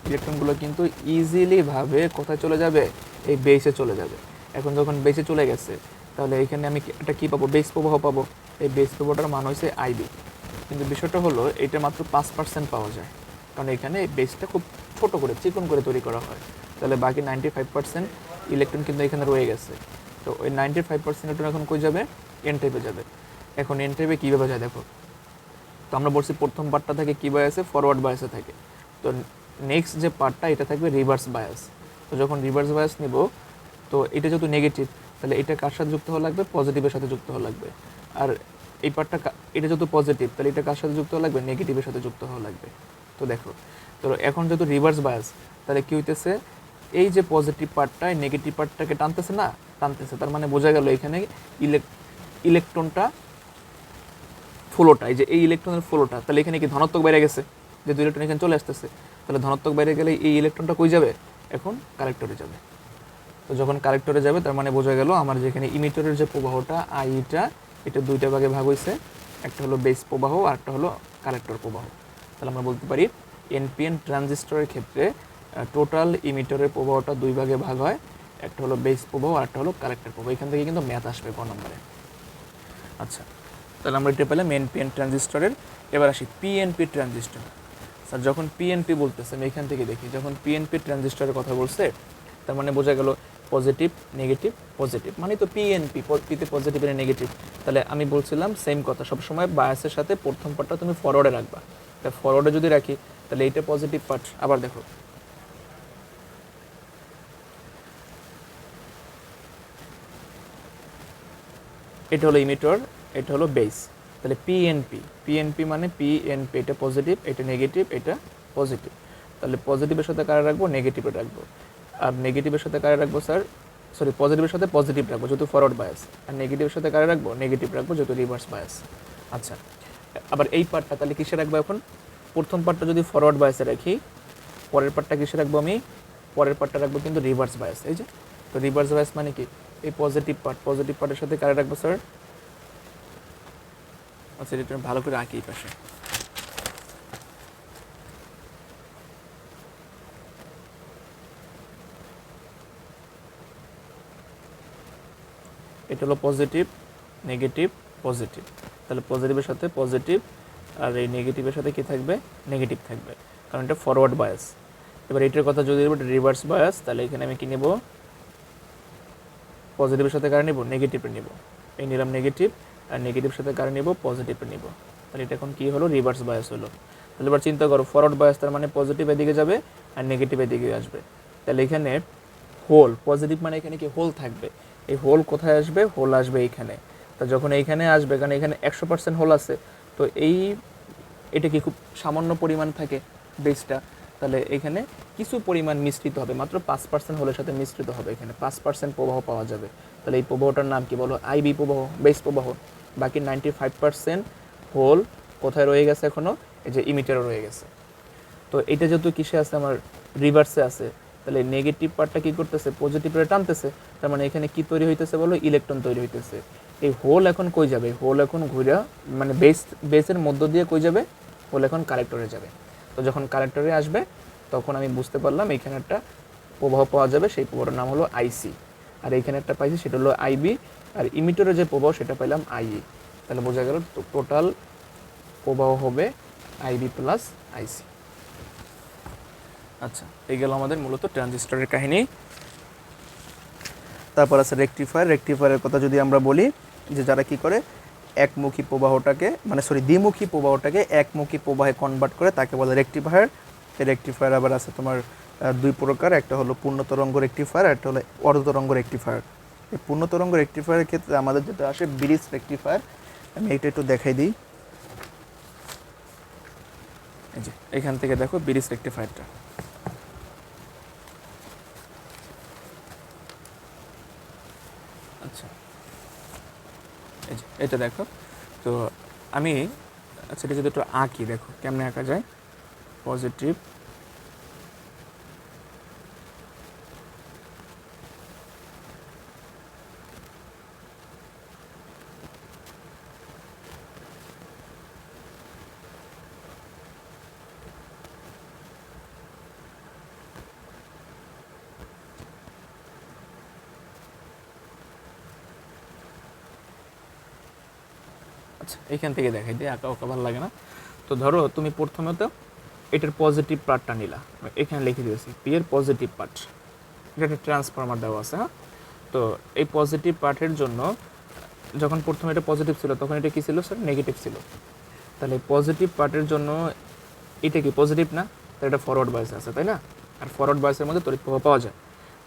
ইলেকট্রনগুলো কিন্তু ইজিলিভাবে কোথায় চলে যাবে? এই বেসে চলে যাবে। এখন যখন বেসে চলে গেছে, তাহলে এখানে আমি একটা কী পাবো? বেস প্রবাহ পাবো। এই বেস প্রবাহটার মান হয়েছে আইবি, কিন্তু বিষয়টা হলো এটা মাত্র 5% পাওয়া যায়, কারণ এখানে বেসটা খুব ছোট করে চিকন করে তৈরি করা হয়। তাহলে বাকি 95% ইলেকট্রন কিন্তু এখানে রয়ে গেছে। তো ওই 95% ইলেকট্রন এখন কই যাবে? এন টাইপে যাবে। এখন এন টাইপে কীভাবে যায় দেখো, তো আমরা বলছি প্রথম পার্টটা থাকে কী বায়াসে? ফরওয়ার্ড বায়াসে থাকে। তো নেক্সট যে পার্টটা এটা থাকবে রিভার্স বায়াস। তো যখন রিভার্স বায়াস নিব, তো এটা যেহেতু নেগেটিভ, তাহলে এটা কার সাথে যুক্ত হওয়া লাগবে? পজিটিভের সাথে যুক্ত হওয়া লাগবে। আর এই পার্টটা এটা যেহেতু পজিটিভ, তাহলে এটা কার সাথে যুক্ত হওয়া লাগবে? নেগেটিভের সাথে যুক্ত হওয়া লাগবে। তো দেখো, তো এখন যেহেতু রিভার্স বায়াস, তাহলে কী হইতেছে? এই যে পজিটিভ পার্টটা নেগেটিভ পার্টটাকে টানতেছে না, টানতেছে। তার মানে বোঝা গেল এখানে ইলেকট্রনটা ফ্লোটা, এই যে এই ইলেকট্রনের ফ্লোটা, তাহলে এখানে কি ধনাত্মক বাইরে গেছে? যেহেতু ইলেকট্রন এখানে চলে আসতেছে, তাহলে ধনাত্মক বাইরে গেলে এই ইলেকট্রনটা কই যাবে? এখন কালেক্টরে যাবে। তো যখন কালেক্টরে যাবে, তার মানে বোঝা গেল আমার যেখানে ইমিটরের যে প্রবাহটা আইটা, এটা দুইটা ভাগে ভাগ হয়েছে, একটা হলো বেস প্রবাহ আর একটা হলো কালেক্টর প্রবাহ। তাহলে আমরা বলতে পারি এনপিএন ট্রানজিস্টরের ক্ষেত্রে টোটাল ইমিটরের প্রবাহটা দুই ভাগে ভাগ হয়, একটা হলো বেস প্রবাহ আর একটা হলো কালেক্টর প্রবাহ। এখান থেকে কিন্তু ম্যাথ আসবে ক নম্বরে। আচ্ছা, তাহলে আমরা এটা পেলাম এনপিএন ট্রানজিস্টরের। এবার আসি পিএনপি ট্রানজিস্টর। স্যার যখন পিএনপি বলতেছে, আমি এখান থেকে দেখি, যখন পিএনপি ট্রানজিস্টরের কথা বলছে, তার মানে বোঝা গেল পজিটিভ নেগেটিভ পজিটিভ, মানে তো পিএনপি, পিতে পজিটিভ এর নেগেটিভ। তাহলে আমি বলছিলাম সেম কথা, সবসময় বায়াসের সাথে প্রথম পার্টটা তুমি ফরওয়ার্ডে রাখবা। তা ফরওয়ার্ডে যদি রাখি, তাহলে এইটা পজিটিভ পার্ট। আবার দেখো, এটা হলো ইমিটর, এটা হলো বেস। তাহলে পিএনপি, পিএনপি মানে পিএনপি, এটা পজিটিভ, এটা নেগেটিভ, এটা পজিটিভ। তাহলে পজিটিভের সাথে কারা রাখবো? নেগেটিভে রাখবো। আর নেগেটিভের সাথে কারা রাখবো স্যার? সরি, পজিটিভের সাথে পজিটিভ রাখবো যেহেতু ফরওয়ার্ড বায়াস, আর নেগেটিভের সাথে কারা রাখবো? নেগেটিভ রাখবো যেহেতু রিভার্স বায়াস। আচ্ছা, আবার এই পার্টটা তাহলে কিসে রাখবো? এখন প্রথম পার্টটা যদি ফরওয়ার্ড বায়াসে রাখি, পরের পার্টটা কিসে রাখবো আমি? পরের পার্টটা রাখবো কিন্তু রিভার্স বায়াস। এই যে, তো রিভার্স বায়াস মানে কি? এই পজিটিভ পার্ট, পজিটিভ পার্টের সাথে কারা রাখবো স্যার? আচ্ছা, এটা ভালো করে আঁকি এই পাশে। এটা হলো পজিটিভ নেগেটিভ পজিটিভ। তাহলে পজিটিভের সাথে পজিটিভ, আর এই নেগেটিভের সাথে কি থাকবে? নেগেটিভ থাকবে, কারণ এটা ফরওয়ার্ড বায়াস। এবার এটার কথা যদি রিভার্স বায়াস, তাহলে এখানে আমি কি নেব? পজিটিভের সাথে কারা নেব? নেগেটিভে নেব। এই নিলাম নেগেটিভ, আর নেগেটিভের সাথে কারা নেব? পজিটিভে নেব। তাহলে এটা এখন কি হলো? রিভার্স বায়াস হলো। তাহলে এবার চিন্তা করো, ফরওয়ার্ড বায়াস তার মানে পজিটিভ এদিকে যাবে আর নেগেটিভ এদিকে আসবে। তাহলে এখানে হোল, পজিটিভ মানে এখানে কি হোল থাকবে? এই হোল কোথায় আসবে? হোল আসবে এইখানে। তা যখন এইখানে আসবে, কারণ এখানে 100% হোল আছে, তো এটা কি খুব সামান্য পরিমাণ থাকে বেসটা, তাহলে এখানে কিছু পরিমাণ মিশ্রিত হবে, মাত্র 5% হোলের সাথে মিশ্রিত হবে, এখানে 5% প্রবাহ পাওয়া যাবে। তাহলে এই প্রবাহটার নাম কি বলো? আইবি প্রবাহ, বেস প্রবাহ। বাকি 95% হোল কোথায় রয়ে গেছে এখনও? এই যে ইমিটারও রয়ে গেছে। তো এটা যেহেতু কিসে আছে? আমার রিভার্সে আছে, তাহলে নেগেটিভ পার্টটা কি করতেছে? পজিটিভে টানতেছে। তার মানে এখানে কি তৈরি হইতেছে বলো? ইলেকট্রন তৈরি হইতেছে। এই হোল এখন কই যাবে? হোল এখন ঘুরে মানে বেসের মধ্য দিয়ে কই যাবে? হোল এখন কালেক্টরে যাবে। তো যখন কালেক্টরে আসবে, তখন আমি বুঝতে পারলাম এখানে একটা প্রবাহ পাওয়া যাবে, সেই প্রবাহটার নাম হলো আইসি। আর এইখানে একটা পাইছি, সেটা হলো আইবি। আর ইমিটরে যে প্রবাহ, সেটা পেলাম আইই। তাহলে বোঝা গেল টোটাল প্রবাহ হবে আইবি প্লাস আইসি। আচ্ছা, এই গেল আমাদের মূলত ট্রানজিস্টরের কাহিনী। তারপর আছে রেকটিফায়ার। রেকটিফায়ারের কথা যদি আমরা বলি, যে যারা কি করে একমুখী প্রবাহটাকে, মানে সরি দ্বিমুখী প্রবাহটাকে একমুখী প্রবাহে কনভার্ট করে, তাকে বলে রেকটিফায়ার। এই রেকটিফায়ার আবার আছে তোমার দুই প্রকার, একটা হলো পূর্ণ তরঙ্গ রেকটিফায়ার, একটা হলো অর্ধ তরঙ্গ রেকটিফায়ার। এই পূর্ণ তরঙ্গ রেকটিফায়ারের ক্ষেত্রে আমাদের যেটা আসে ব্রিজ রেকটিফায়ার। আমি এটা একটু দেখাই দিই। এই যে এখান থেকে দেখো ব্রিজ রেকটিফায়ারটা। আচ্ছা, এই যে এটা দেখো। তো আমি, আচ্ছা, এটা যদি একটু আঁকি, দেখো কেমনে আঁকা যায়। পজিটিভ আচ্ছা এখান থেকে দেখাই দিই, আঁকা ওকা ভালো লাগে না। তো ধরো তুমি প্রথমত এটার পজিটিভ পার্টটা নিলা, এখানে লিখে দিয়েছি পি এর পজিটিভ পার্ট, এটা একটা ট্রান্সফর্মার দেওয়া আছে। হ্যাঁ, তো এই পজিটিভ পার্টের জন্য যখন প্রথমে এটা পজিটিভ ছিল তখন এটা কী ছিল স্যার? নেগেটিভ ছিল। তাহলে পজিটিভ পার্টের জন্য এটা কি পজিটিভ না? তাহলে এটা ফরওয়ার্ড বায়াস আছে, তাই না? আর ফরওয়ার্ড বায়াসের মধ্যে তড়িৎ প্রবাহ পাওয়া যায়।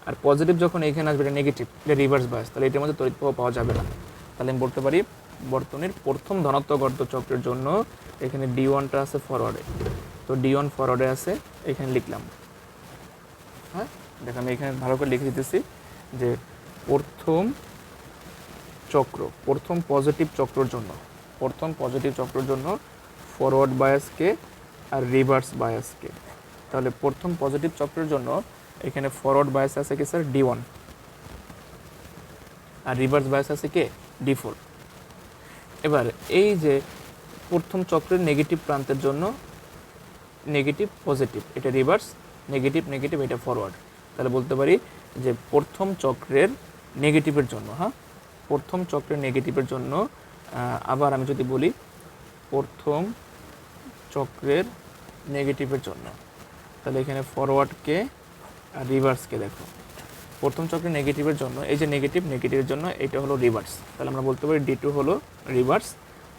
আর পজিটিভ যখন এইখানে আসবে এটা নেগেটিভ, এটা রিভার্স বায়াস, তাহলে এটার মধ্যে তড়িৎ প্রবাহ পাওয়া যাবে না। তাহলে আমি বলতে পারি বর্তনীর প্রথম ধনাত্মক অর্ধচক্রের জন্য এখানে D1টা আছে ফরওয়ার্ডে, তো D1 ফরওয়ার্ডে আছে, এখানে লিখলাম। হ্যাঁ দেখো আমি এখানে ভালো করে লিখে দিতেছি যে প্রথম চক্র, প্রথম পজিটিভ চক্রের জন্য ফরওয়ার্ড বায়াসকে আর রিভার্স বায়াসকে। তাহলে প্রথম পজিটিভ চক্রের জন্য এখানে ফরওয়ার্ড বায়াস আছে কি স্যার? D1, আর রিভার্স বায়াস আছে কে? D4। এবার এই যে প্রথম চক্রের নেগেটিভ প্রান্তের জন্য নেগেটিভ পজিটিভ, এটা রিভার্স, নেগেটিভ নেগেটিভ, এটা ফরওয়ার্ড। তাহলে বলতে পারি যে প্রথম চক্রের নেগেটিভের জন্য, হ্যাঁ প্রথম চক্রের নেগেটিভের জন্য, আবার আমি যদি বলি প্রথম চক্রের নেগেটিভের জন্য, তাহলে এখানে ফরওয়ার্ডকে আর রিভার্সকে দেখো। প্রথম চক্রের নেগেটিভের জন্য এই যে নেগেটিভের জন্য এটা হলো রিভার্স, তাহলে আমরা বলতে পারি D2 হলো রিভার্স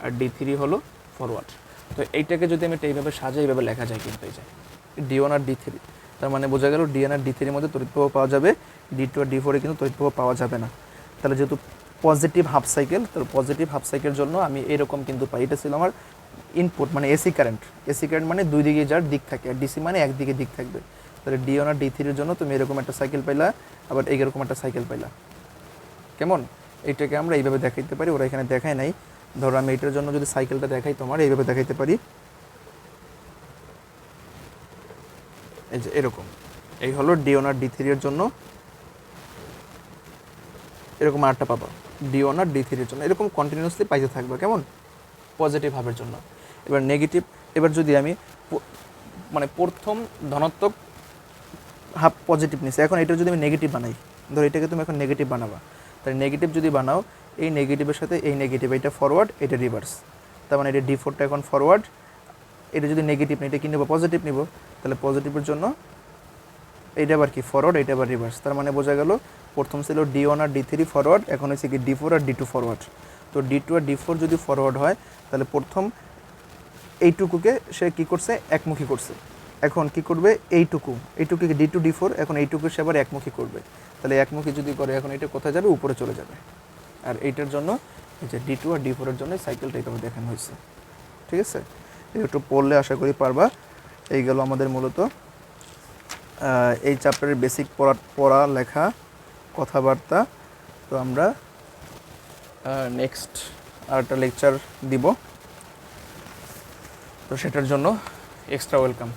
আর D3 হলো ফরওয়ার্ড। তো এইটাকে যদি আমি এইভাবে সাজাই, এইভাবে লেখা যায় কিন্তু এই যে D1 আর D3, তার মানে বোঝা গেল D1 আর D3 এর মধ্যে তড়িৎ প্রবাহ পাওয়া যাবে, D2 আর D4 এ কিন্তু তড়িৎ প্রবাহ পাওয়া যাবে না। তাহলে যেহেতু পজিটিভ হাফ সাইকেল, তো পজিটিভ হাফ সাইকেলের জন্য আমি এরকম কিন্তু পাই। এটা ছিল আমার ইনপুট, মানে এসি কারেন্ট মানে দুই দিকে যার দিক থাকে, আর ডিসি মানে একদিকে দিক থাকবে। তাহলে D1 আর D3 এর জন্য তুমি এরকম একটা সাইকেল পাইলা, আবার এইরকম একটা সাইকেল পাইলা। কেমন? এইটাকে আমরা এইভাবে দেখাইতে পারি, ওরা এখানে দেখায় নাই। ধরো আমি এটার জন্য যদি সাইকেলটা দেখাই তোমার, এইভাবে দেখাইতে পারি, এই যে এরকম। এই হলো D1 আর D3 এর জন্য, এরকম আরটা পাবা D1 আর D3 এর জন্য, এরকম কন্টিনিউয়াসলি পাইতে থাকবে। কেমন? পজিটিভ হাফের জন্য। এবার নেগেটিভ, এবার যদি আমি মানে প্রথম ধনাত্মক হাফ পজিটিভ নিছি, এখন এটা যদি আমি নেগেটিভ বানাই, ধরো এটাকে তুমি এখন নেগেটিভ বানাবা, তাহলে নেগেটিভ যদি বানাও, এই নেগেটিভের সাথে এই নেগেটিভ, এটা ফরওয়ার্ড, এটা রিভার্স, তার মানে এটা D4টা এখন ফরওয়ার্ড, এটা যদি নেগেটিভ নেই, এটা কি নেবো? পজিটিভ নিব। তাহলে পজিটিভের জন্য এইটা আবার কি? ফরওয়ার্ড, এটা আবার রিভার্স। তার মানে বোঝা গেল প্রথম ছিল D1 আর D3 ফরওয়ার্ড, এখন হচ্ছে কি D4 আর D2 ফরওয়ার্ড। তো D2 আর D4 যদি ফরওয়ার্ড হয়, তাহলে প্রথম এইটুকুকে সে কি করছে? একমুখী করছে। এখন কি করবে? এইটুকুকে D2 D4, এখন এইটুকু সে আবার একমুখী করবে। তাহলে একমুখী যদি করে, এখন এটা কোথায় যাবে? উপরে চলে যাবে। আর এইটার জন্য এই যে D2 আর D4 এর জন্য সাইকেলটা এইভাবে দেখানো হয়েছে। ঠিক আছে, একটু পড়লে আশা করি পারবা। এই গেল আমাদের মূলত এই চ্যাপ্টারের বেসিক পড়া লেখা কথাবার্তা। তো আমরা নেক্সট আরেকটা লেকচার দিব, তো সেটার জন্য এক্সট্রা ওয়েলকাম।